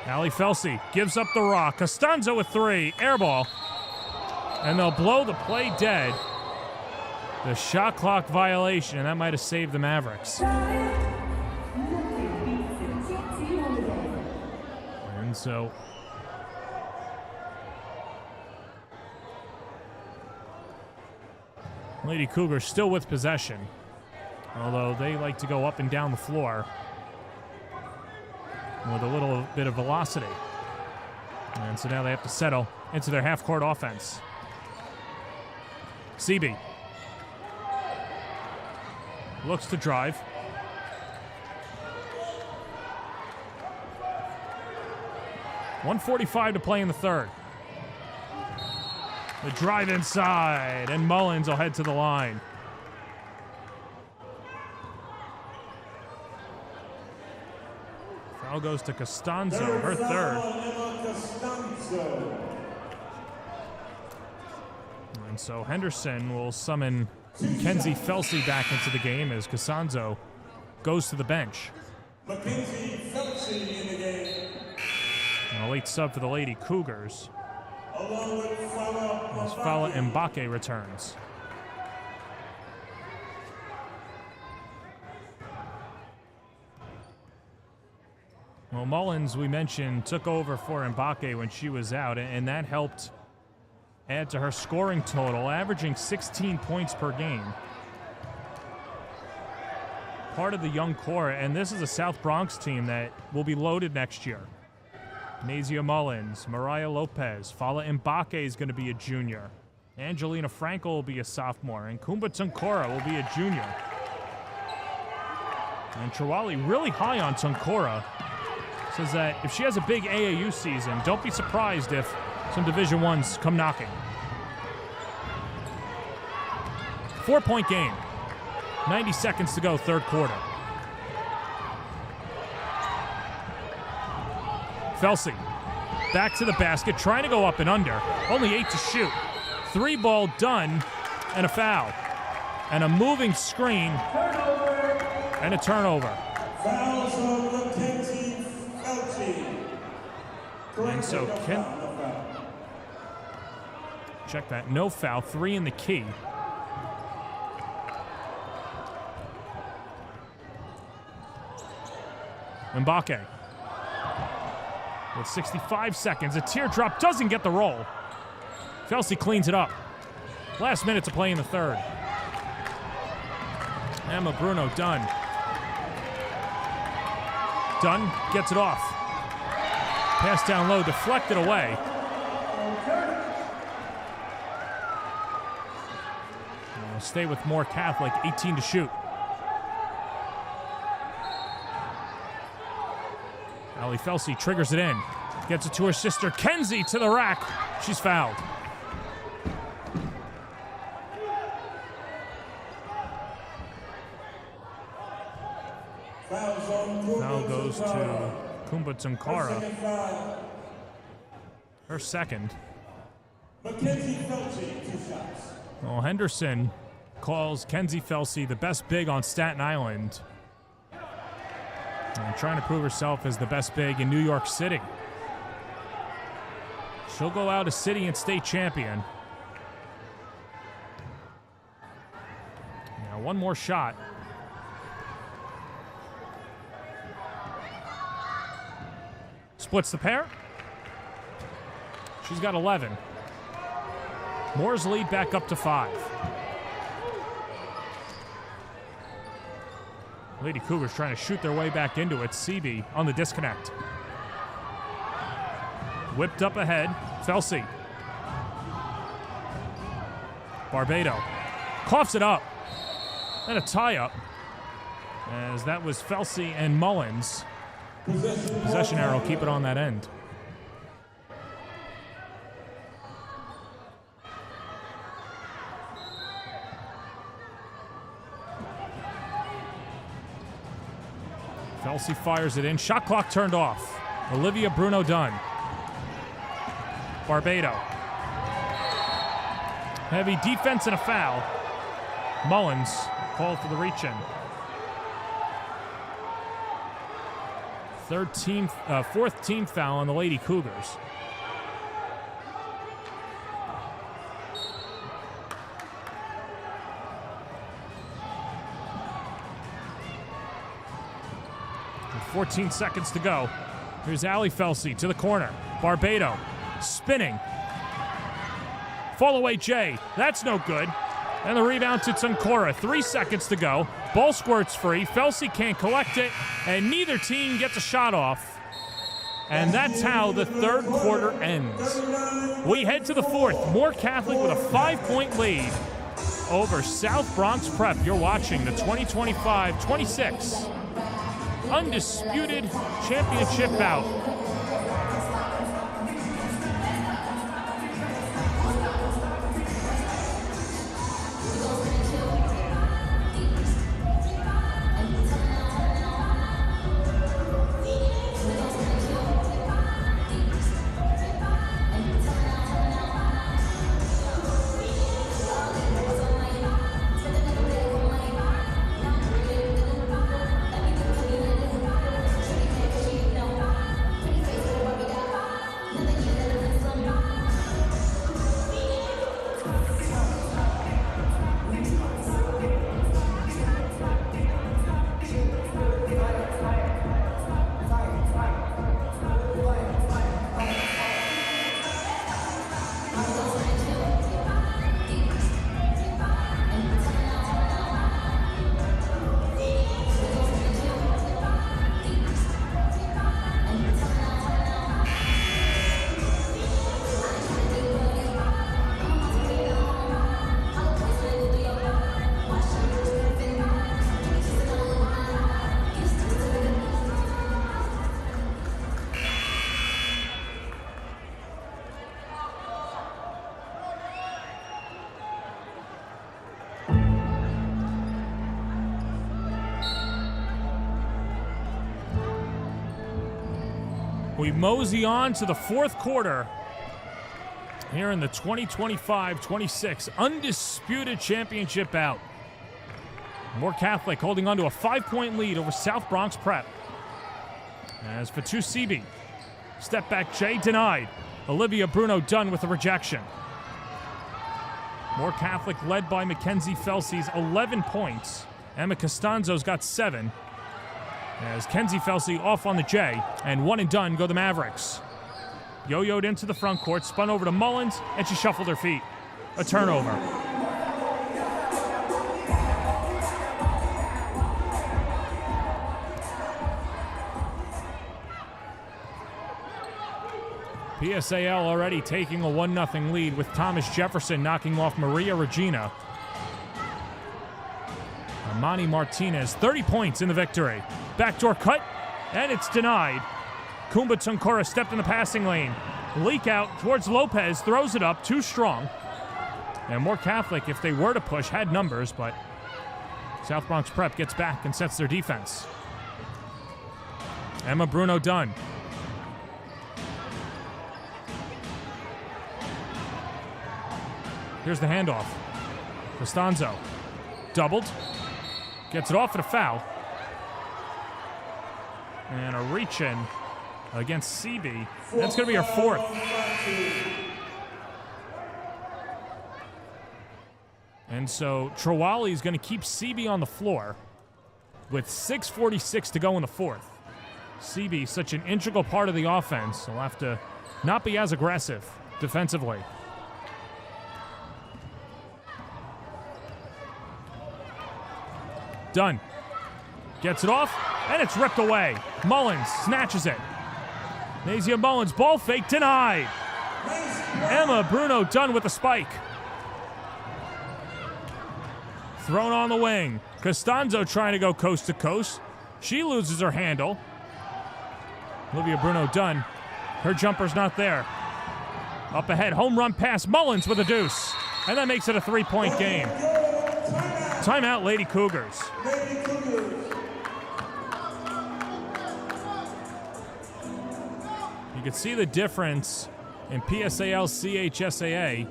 Ali Felsey gives up the rock. Costanzo with 3. Air ball. And they'll blow the play dead. The shot clock violation, and that might have saved the Mavericks. And so Lady Cougars still with possession, although they like to go up and down the floor with a little bit of velocity. And so now they have to settle into their half-court offense. CB looks to drive. .145 to play in the third. The drive inside, and Mullins will head to the line. Foul goes to Costanzo, her third. And so Henderson will summon Kenzie Felsey back into the game as Costanzo goes to the bench. Mackenzie Felsey in the game. And a late sub for the Lady Cougars. Along with Fala Mbake returns. Well, Mullins, we mentioned, took over for Mbake when she was out, and that helped add to her scoring total, averaging 16 points per game. Part of the young core, and this is a South Bronx team that will be loaded next year. Nazia Mullins, Mariah Lopez, Fala Mbake is going to be a junior. Angelina Frankel will be a sophomore, and Kumba Tunkora will be a junior. And Chawali really high on Tunkora. Says that if she has a big AAU season, don't be surprised if some Division I's come knocking. 4-point game. 90 seconds to go, third quarter. Felsey back to the basket, trying to go up and under. Only 8 to shoot. 3-ball done, and a foul. And a moving screen, and a turnover. Fouls on Mackenzie Felty. And so check that, no foul, 3 in the key. Mbake with 65 seconds. A teardrop doesn't get the roll. Felsey cleans it up. Last minute to play in the third. Emma Bruno done. Dunn gets it off. Pass down low, deflected away. And we'll stay with Moore Catholic, 18 to shoot. Allie Felsey triggers it in. Gets it to her sister, Kenzie, to the rack. She's fouled. Foul goes to Kumba Tunkara. Her second. Mackenzie Felty, 2 shots. Well, Henderson calls Kenzie Felsey the best big on Staten Island. And trying to prove herself as the best big in New York City. She'll go out a city and state champion. Now one more shot. Splits the pair. She's got 11. Moore's lead back up to 5. Lady Cougars trying to shoot their way back into it. Seaby on the disconnect. Whipped up ahead. Felsey. Barbado coughs it up. And a tie-up. As that was Felsey and Mullins. Possession arrow, keep it on that end. Felsey fires it in. Shot clock turned off. Olivia Bruno done. Barbado. Heavy defense and a foul. Mullins called for the reach-in. Fourth team foul on the Lady Cougars. With 14 seconds to go. Here's Allie Felsey to the corner. Barbado spinning. Fall away Jay. That's no good. And the rebound to Tunkora. 3 seconds to go. Ball squirts free. Felsey can't collect it, and neither team gets a shot off. And that's how the third quarter ends. We head to the fourth. Moore Catholic with a 5-point lead over South Bronx Prep. You're watching the 2025-26 undisputed championship bout. We mosey on to the fourth quarter here in the 2025-26 undisputed championship bout. More Catholic holding on to a 5-point lead over South Bronx Prep. As for 2 CB, step back Jay denied. Olivia Bruno Dunn with a rejection. More Catholic led by Mackenzie Felsey's 11 points. Emma Costanzo's got 7. As Kenzie Felsey off on the J, and 1 and done go the Mavericks. Yo-yoed into the front court, spun over to Mullins, and she shuffled her feet. A turnover. PSAL already taking a 1-0 lead with Thomas Jefferson knocking off Maria Regina. Armani Martinez, 30 points in the victory. Backdoor cut, and it's denied. Kumba Tunkora stepped in the passing lane. Leak out towards Lopez, throws it up, too strong. And More Catholic, if they were to push, had numbers, but South Bronx Prep gets back and sets their defense. Emma Bruno Dunn. Here's the handoff. Costanzo. Doubled. Gets it off at a foul. And a reach-in against CB. That's going to be her 4th. And so Trawali is going to keep CB on the floor with 6:46 to go in the 4th. CB, such an integral part of the offense, will have to not be as aggressive defensively. Dunn gets it off, and it's ripped away. Mullins snatches it. Nazia Mullins, ball fake, denied. Emma Bruno Dunn with the spike. Thrown on the wing. Costanzo trying to go coast to coast. She loses her handle. Olivia Bruno Dunn, her jumper's not there. Up ahead, home run pass, Mullins with a deuce. And that makes it a 3-point game. Timeout, Lady Cougars. You can see the difference in PSAL CHSAA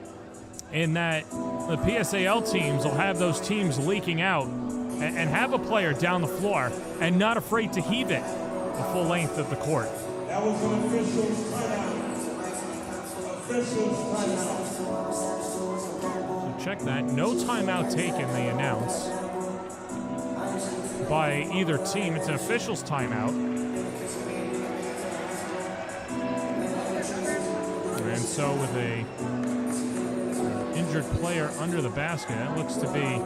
in that the PSAL teams will have those teams leaking out and have a player down the floor and not afraid to heave it the full length of the court. That was an official's timeout. Official's timeout. So check that. No timeout taken, they announce, by either team. It's an official's timeout. And so with a injured player under the basket, it looks to be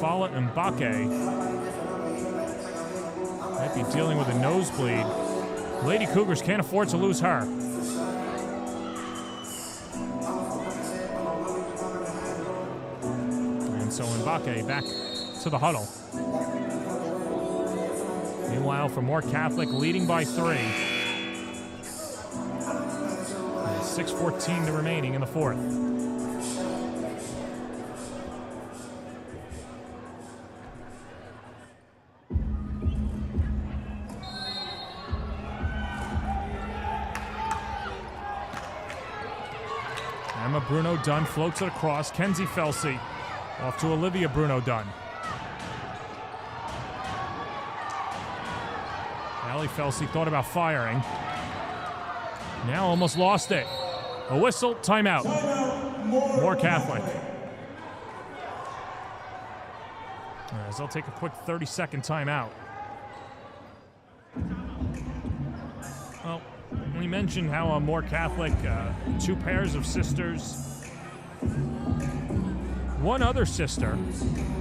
Follett and Mbake. Might be dealing with a nosebleed. Lady Cougars can't afford to lose her. And so Mbake back to the huddle. Meanwhile, for More Catholic, leading by 3. 6:14 to remaining in the 4th. Emma Bruno Dunn floats it across. Kenzie Felsey off to Olivia Bruno Dunn. Allie Felsey thought about firing. Now almost lost it. A whistle, timeout. More Catholic. As they'll take a quick 30-second timeout. Well, we mentioned how More Catholic, 2 pairs of sisters. One other sister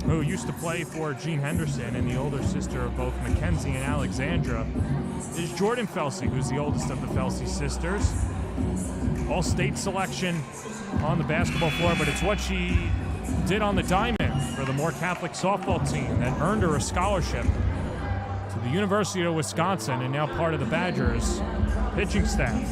who used to play for Jean Henderson, and the older sister of both Mackenzie and Alexandra, is Jordan Felsey, who's the oldest of the Felsey sisters. All-state selection on the basketball floor, but it's what she did on the diamond for the More Catholic softball team that earned her a scholarship to the University of Wisconsin, and now part of the Badgers pitching staff.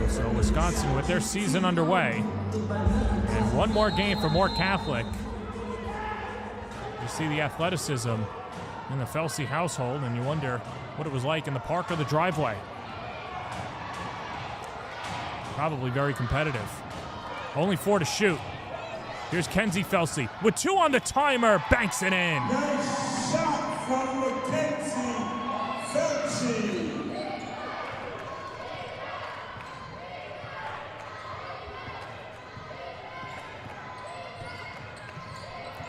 So Wisconsin with their season underway, and one more game for More Catholic. You see the athleticism in the Felsey household, and you wonder what it was like in the park or the driveway. Probably very competitive. Only 4 to shoot. Here's Kenzie Felsey with 2 on the timer, banks it in. Nice shot from Mackenzie Felsey.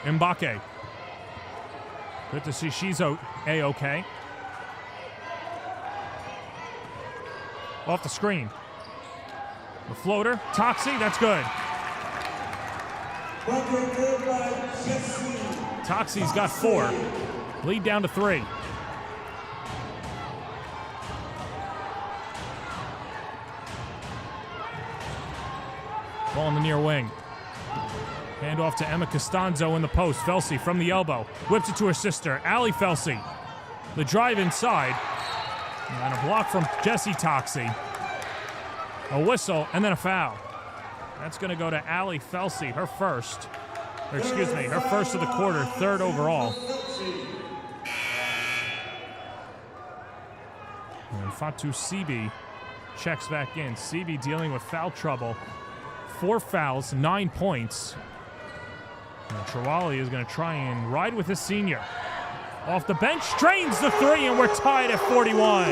Mbake. Good to see she's A-okay. Off the screen. The floater. Toxie, that's good. Toxie's got 4. Lead down to 3. Ball in the near wing. Hand off to Emma Costanzo in the post. Felsey from the elbow. Whips it to her sister, Allie Felsey. The drive inside. And a block from Jessie Toxie. A whistle, and then a foul. That's going to go to Allie Felsey, her first. Or excuse me, her first of the quarter, 3rd overall. And Fatou Sebi checks back in. Sebi dealing with foul trouble. 4 fouls, 9 points. And Trawali is going to try and ride with his senior. Off the bench, drains the 3, and we're tied at 41.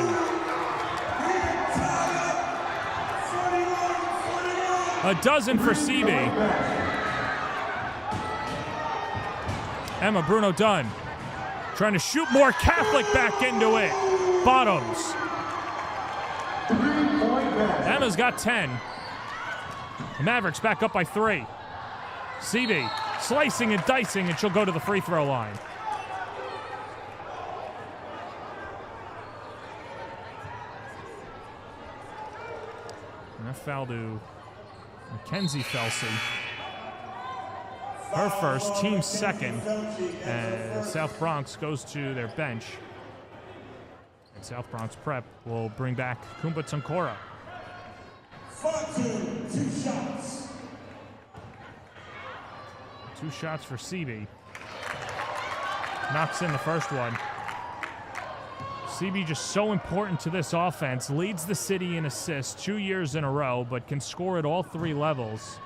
A dozen for Sebi. Emma Bruno Dunn trying to shoot more. Catholic back into it. Bottoms. Emma's got 10. The Mavericks back up by 3. Sebi slicing and dicing, and she'll go to the free throw line. And that foul to Mackenzie Felsey. Her first, team second, and South Bronx goes to their bench. And South Bronx Prep will bring back Kumba Tunkora. 2 shots. 2 shots for Sebi. Knocks in the first one. Sebi just so important to this offense. Leads the city in assists 2 years in a row, but can score at all 3 levels.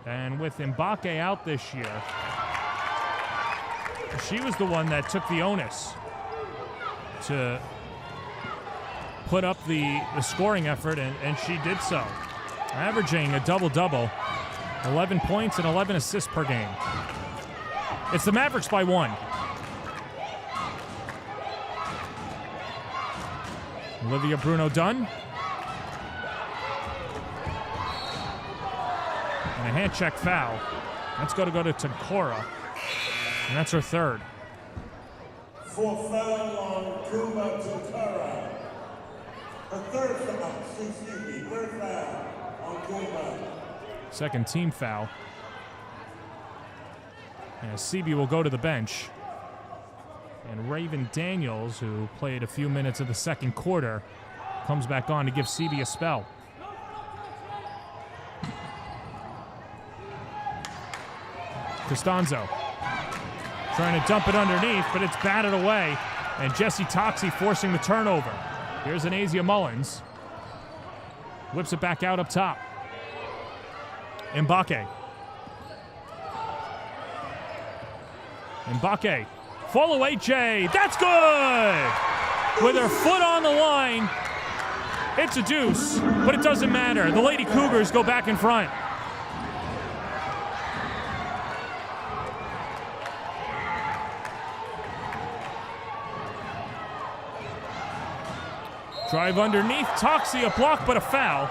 And with Mbake out this year, she was the one that took the onus to put up the scoring effort, and she did so. Averaging a double-double, 11 points and 11 assists per game. It's the Mavericks by 1. Olivia Bruno Dunn. And a hand check foul. That's going to go to Tunkora. And that's her 3rd. 4th foul on Kumba Tunkora. Her 3rd foul, excuse me, 3rd foul on Kumba. 2nd team foul. And Sebi will go to the bench. And Raven Daniels, who played a few minutes of the 2nd quarter, comes back on to give Sebi a spell. Costanzo trying to dump it underneath, but it's batted away. And Jessie Toxie forcing the turnover. Here's an Asia Mullins. Whips it back out up top. Mbake. Mbake. Fall away, Jay. That's good! With her foot on the line. It's a deuce, but it doesn't matter. The Lady Cougars go back in front. Drive underneath. Toxie, a block, but a foul.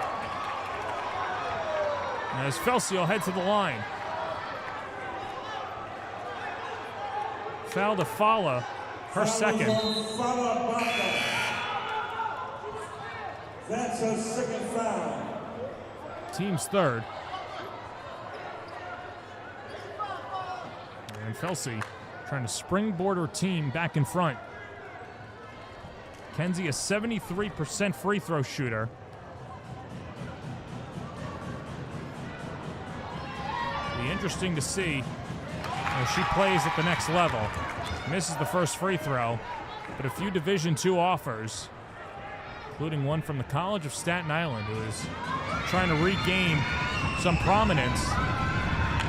As Felsey will head to the line. Foul to Fala, her 2nd. That's her 2nd foul. Team's 3rd. And Felsey trying to springboard her team back in front. Kenzie, a 73% free throw shooter. Be interesting to see as she plays at the next level. Misses the first free throw, but a few Division II offers, including one from the College of Staten Island, who is trying to regain some prominence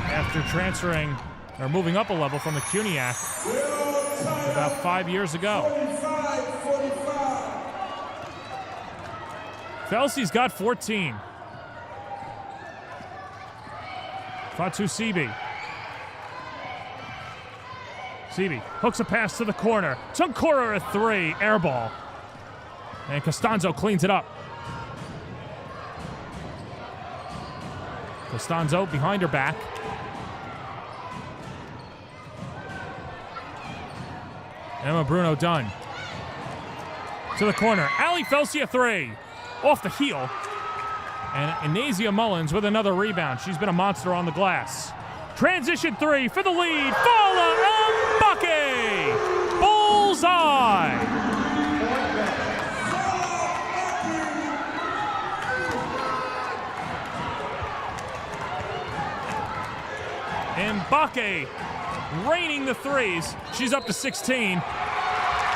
after transferring or moving up a level from the CUNYAC about 5 years ago. Felsey's got 14. Fatu Sibi. Sibi hooks a pass to the corner. Tunkora a three, air ball. And Costanzo cleans it up. Costanzo behind her back. Emma Bruno Dunn. To the corner. Allie Felsey a three. Off the heel. And Inazia Mullins with another rebound. She's been a monster on the glass. Transition three for the lead. Fala Mbake! Bullseye! Mbake raining the threes. She's up to 16.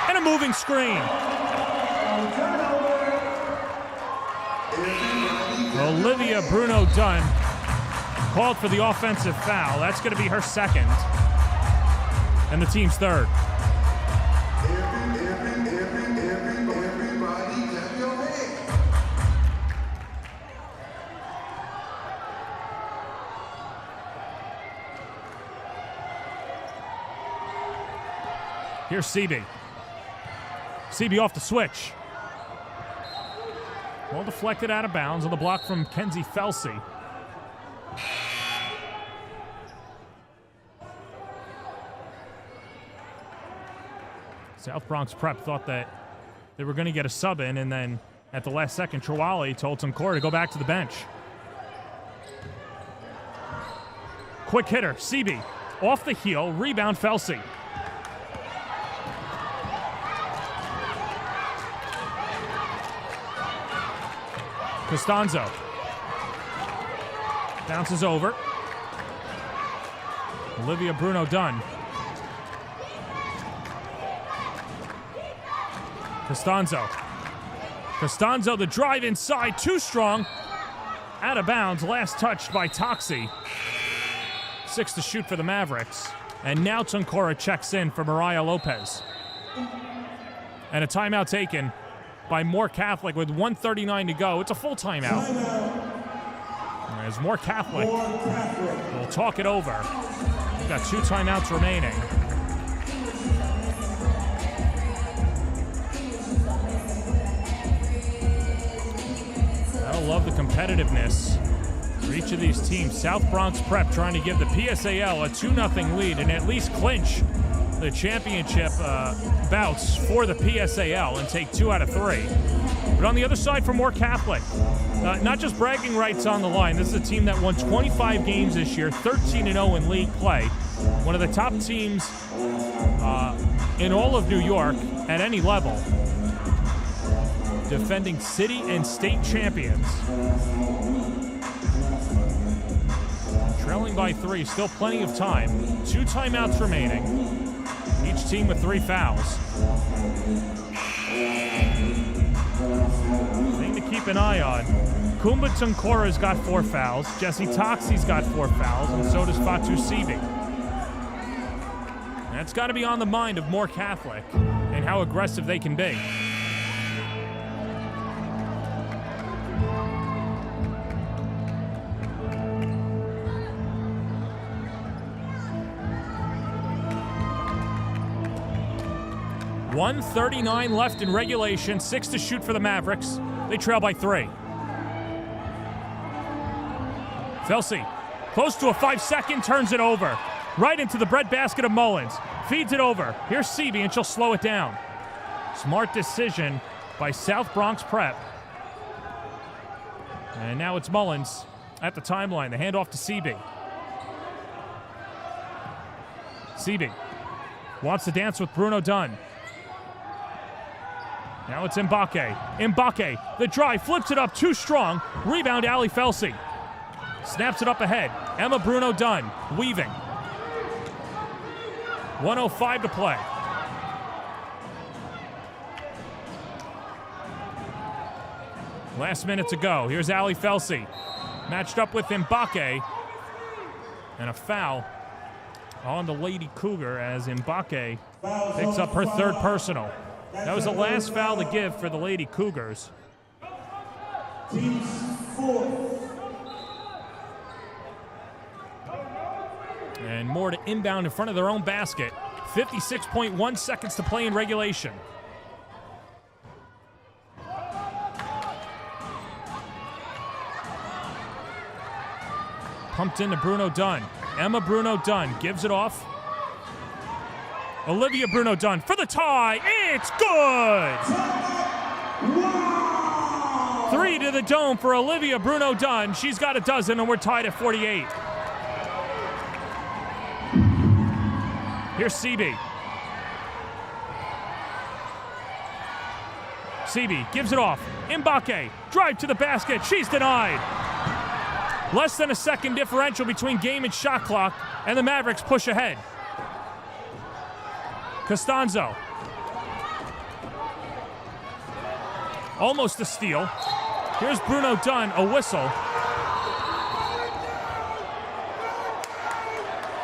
And a moving screen. Olivia Bruno Dunn called for the offensive foul. That's going to be her second. And the team's third. Everybody clap your hands. Here's Sibi. Sibi off the switch. Well deflected out of bounds on the block from Kenzie Felsey. South Bronx Prep thought that they were going to get a sub in, and then at the last second, Trawali told Tunkora to go back to the bench. Quick hitter, Sibi. Off the heel, rebound Felsey. Costanzo bounces over. Olivia Bruno Dunn. Costanzo, the drive inside, too strong. Out of bounds, last touched by Toxie. 6 to shoot for the Mavericks. And now Tunkora checks in for Mariah Lopez. And a timeout taken by Moore Catholic with 1:39 to go. It's a full timeout. As Moore Catholic will talk it over. We've got 2 timeouts remaining. I love the competitiveness for each of these teams. South Bronx Prep trying to give the PSAL a 2-0 lead and at least clinch the championship bouts for the PSAL and take 2 out of 3. But on the other side for Moore Catholic, not just bragging rights on the line. This is a team that won 25 games this year, 13-0 in league play. One of the top teams in all of New York at any level. Defending city and state champions. Trailing by 3, still plenty of time. 2 timeouts remaining. Each team with 3 fouls. Thing to keep an eye on. Kumba Tunkora's got 4 fouls. Jessie Toxie's got 4 fouls, and so does Fatu Sibi. That's got to be on the mind of Moore Catholic and how aggressive they can be. .139 left in regulation, 6 to shoot for the Mavericks. They trail by 3. Felsey, close to a 5-second, turns it over. Right into the breadbasket of Mullins. Feeds it over. Here's Sibi, and she'll slow it down. Smart decision by South Bronx Prep. And now it's Mullins at the timeline. The handoff to Sibi. Sibi wants to dance with Bruno Dunn. Now it's Mbake. Mbake, the drive, flips it up, too strong. Rebound, Allie Felsey. Snaps it up ahead. Emma Bruno Dunn, weaving. 1:05 to play. Last minute to go. Here's Ali Felsey. Matched up with Mbake. And a foul on the Lady Cougar as Mbake picks up her third personal. That was the last foul to give for the Lady Cougars. And more to inbound in front of their own basket. 56.1 seconds to play in regulation. Pumped into Bruno Dunn. Emma Bruno Dunn gives it off. Olivia Bruno Dunn for the tie. It's good! 3 to the dome for Olivia Bruno Dunn. She's got a dozen, and we're tied at 48. Here's CB. CB gives it off. Mbake, drive to the basket. She's denied. Less than a second differential between game and shot clock, and the Mavericks push ahead. Costanzo. Almost a steal. Here's Bruno Dunn, a whistle.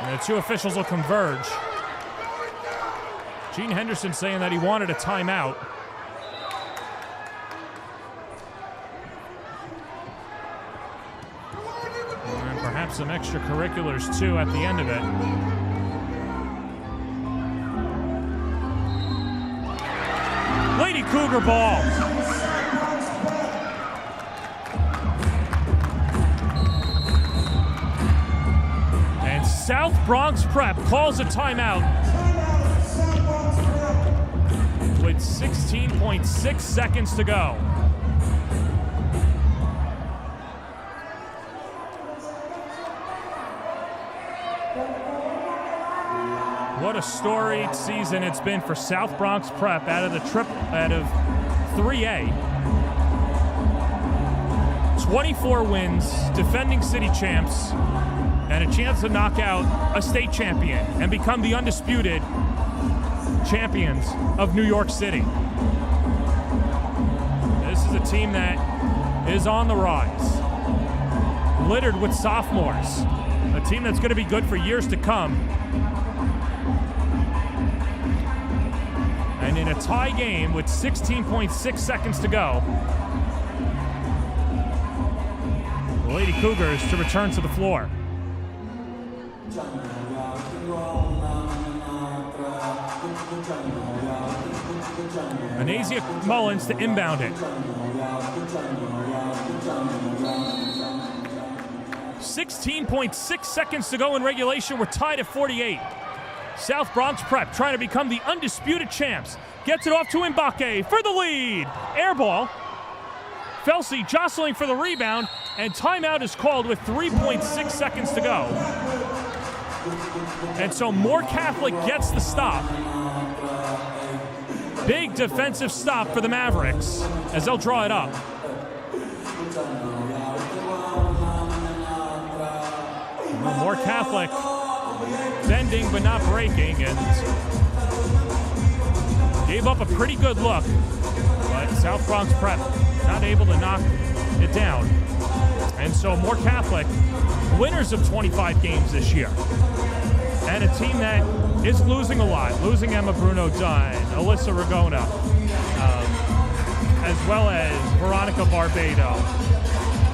And the two officials will converge. Gene Henderson saying that he wanted a timeout. And perhaps some extracurriculars too at the end of it. Lady Cougar ball. And South Bronx Prep calls a timeout with 16.6 seconds to go. What a storied season it's been for South Bronx Prep out of 3A. 24 wins, defending city champs, and a chance to knock out a state champion and become the undisputed champions of New York City. This is a team that is on the rise, littered with sophomores, a team that's going to be good for years to come. And in a tie game with 16.6 seconds to go, the Lady Cougars to return to the floor. Anasia Mullins to inbound it. 16.6 seconds to go in regulation. We're tied at 48. South Bronx Prep trying to become the undisputed champs. Gets it off to Mbake for the lead. Air ball. Felsey jostling for the rebound, and timeout is called with 3.6 seconds to go. And so Moore Catholic gets the stop. Big defensive stop for the Mavericks as they'll draw it up. Moore Catholic bending but not breaking, and gave up a pretty good look, but South Bronx Prep not able to knock it down. And so Moore Catholic, winners of 25 games this year, and a team that is losing a lot, losing Emma Bruno Dunn, Alyssa Ragona, as well as Veronica Barbado,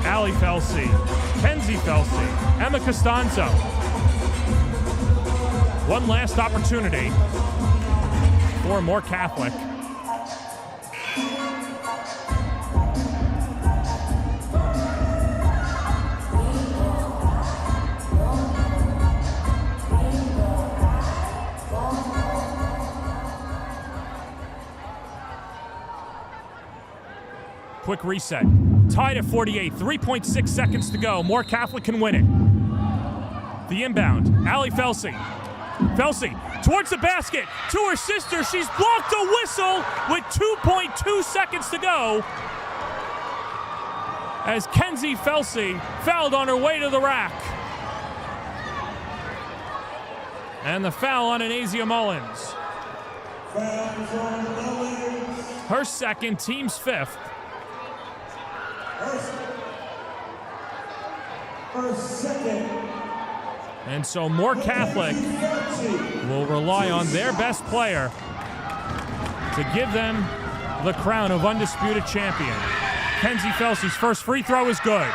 Ali Felsey, Kenzie Felsey, Emma Costanzo. One last opportunity for Moore Catholic. Quick reset. Tied at 48, 3.6 seconds to go. Moore Catholic can win it. The inbound, Ali Felsey. Felsey towards the basket, to her sister. She's blocked a whistle with 2.2 seconds to go, as Kenzie Felsey fouled on her way to the rack. And the foul on Anasia Mullins. Fouls on Mullins. Her second, team's fifth. Her second. And so Moore Catholic will rely on their best player to give them the crown of undisputed champion. Kenzie Felsey's first free throw is good.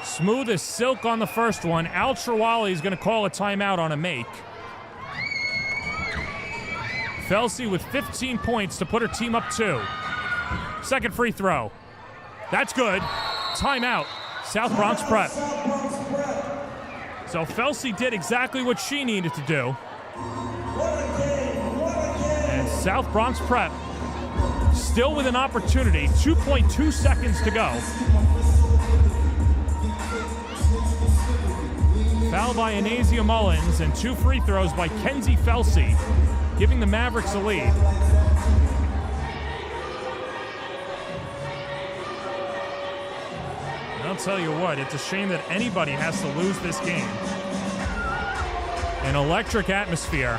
Smooth as silk on the first one. Al Trawali is going to call a timeout on a make. Felsey with 15 points to put her team up 2. Second free throw. That's good. Timeout. South Bronx Prep. So Felsey did exactly what she needed to do. And South Bronx Prep still with an opportunity. 2.2 seconds to go. Foul by Anasia Mullins and 2 free throws by Kenzie Felsey, giving the Mavericks a lead. I'll tell you what, it's a shame that anybody has to lose this game. An electric atmosphere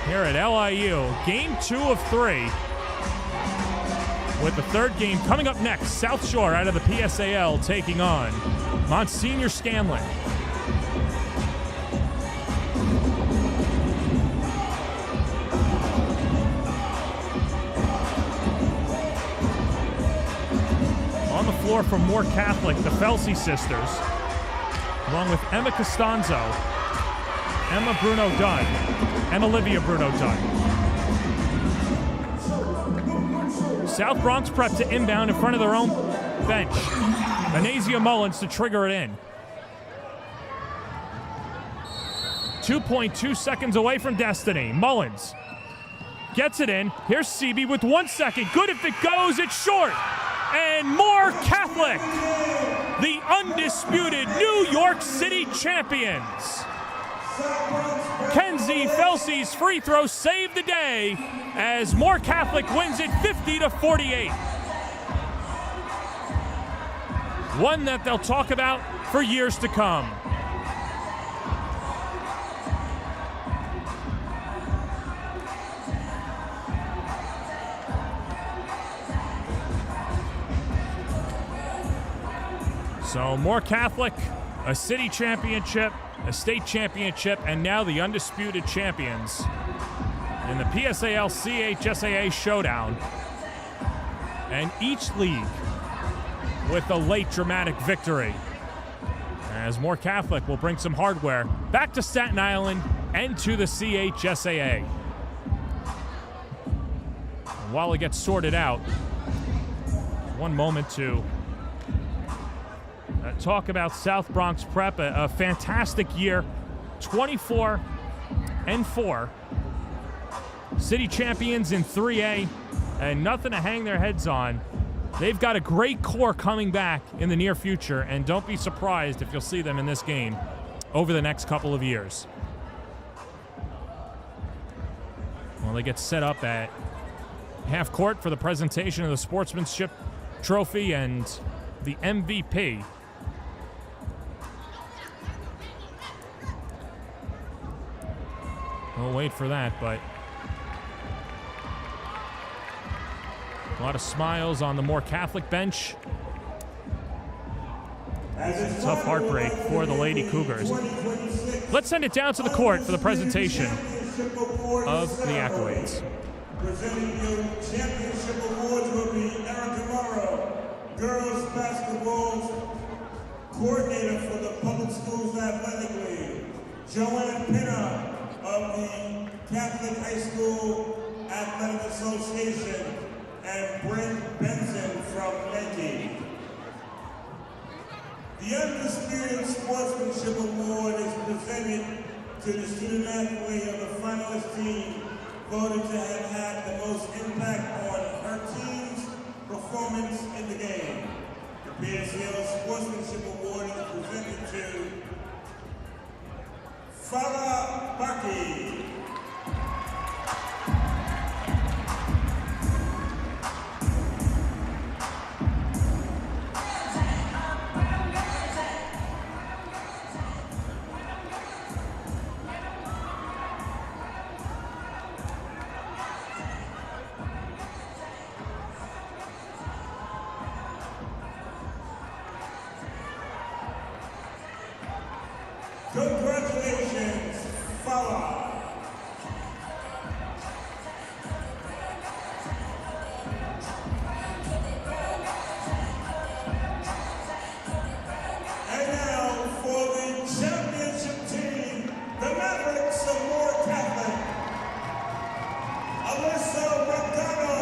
here at LIU. Game 2 of 3. With the third game coming up next. South Shore out of the PSAL taking on Monsignor Scanlon. On the floor for Moore Catholic, the Felsey sisters, along with Emma Costanzo, Emma Bruno Dunn, and Olivia Bruno Dunn. South Bronx Prep to inbound in front of their own bench. Anasia Mullins to trigger it in. 2.2 seconds away from destiny. Mullins gets it in. Here's Seaby with 1 second. Good if it goes, it's short. And Moore Catholic, the undisputed New York City champions. Kenzie Felsey's free throw saved the day as Moore Catholic wins it 50-48. One that they'll talk about for years to come. So Moore Catholic, a city championship, a state championship, and now the undisputed champions in the PSAL CHSAA showdown. And each league with a late dramatic victory. As Moore Catholic will bring some hardware back to Staten Island and to the CHSAA. And while it gets sorted out, one moment to talk about South Bronx Prep, a fantastic year, 24-4, city champions in 3A, and nothing to hang their heads on. They've got a great core coming back in the near future, and don't be surprised if you'll see them in this game over the next couple of years. Well, they get set up at half court for the presentation of the Sportsmanship Trophy and the MVP. We'll wait for that, but a lot of smiles on the Moore Catholic bench. It's a tough heartbreak for the Lady Cougars. Let's send it down to the court for the presentation of the accolades. Presenting the championship awards will be Erica Morrow, girls basketball coordinator for the Public Schools Athletic League. Joanne Pinner of the Catholic High School Athletic Association, and Brent Benson from Yankee. The Undisputed Sportsmanship Award is presented to the student athlete of the finalist team voted to have had the most impact on her team's performance in the game. The PSAL Sportsmanship Award is presented to Farah Baki. Congratulations, Farah. And now for the championship team, the Mavericks of Moore Catholic. Alyssa Rakana.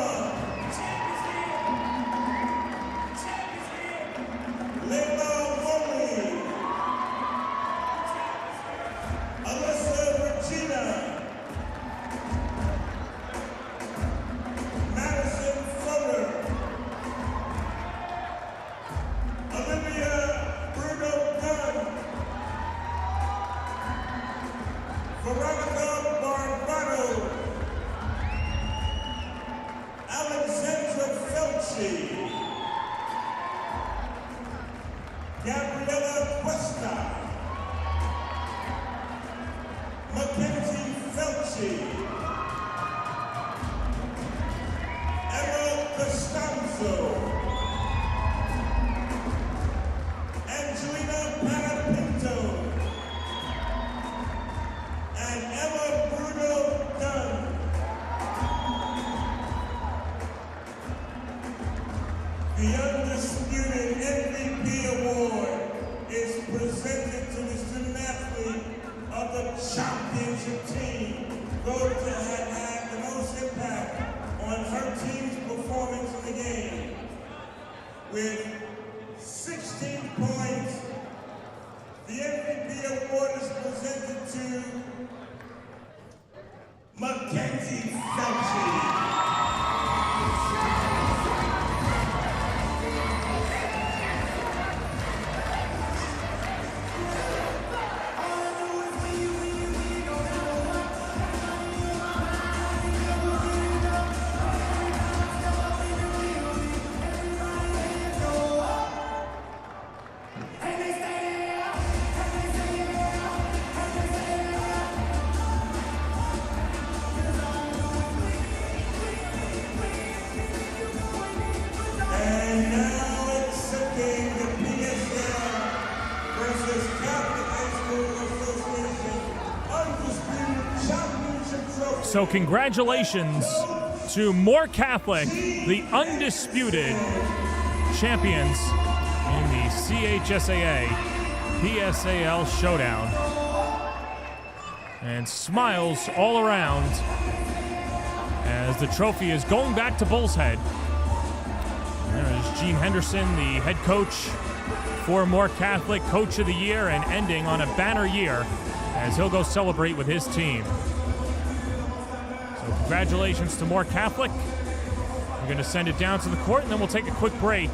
Layla Moley. Alyssa Regina. Madison Fuller. Olivia Bruno Dunn. Veronica Barbado. Alexandra Felci. Gabriela Cuesta. Mackenzie Felci. Emma Costanzo. Angelina Panapinto. And Emma Bruno Dunn. The undisputed MVP award is presented to the student athlete of the championship team, those that have had the most impact on her team's performance in the game. With 16 points, the MVP award is presented to Mackenzie Felci. And now accepting the PSAL versus Catholic High School Association Undisputed Championship Trophy. So congratulations to Moore Catholic, the undisputed champions in the CHSAA PSAL Showdown. And smiles all around as the trophy is going back to Bull's Head. There's Gene Henderson, the head coach for Moore Catholic, Coach of the Year, and ending on a banner year as he'll go celebrate with his team. So congratulations to Moore Catholic. We're going to send it down to the court, and then we'll take a quick break.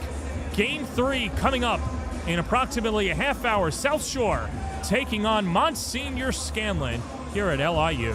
Game 3 coming up in approximately a half hour. South Shore taking on Monsignor Scanlon here at LIU.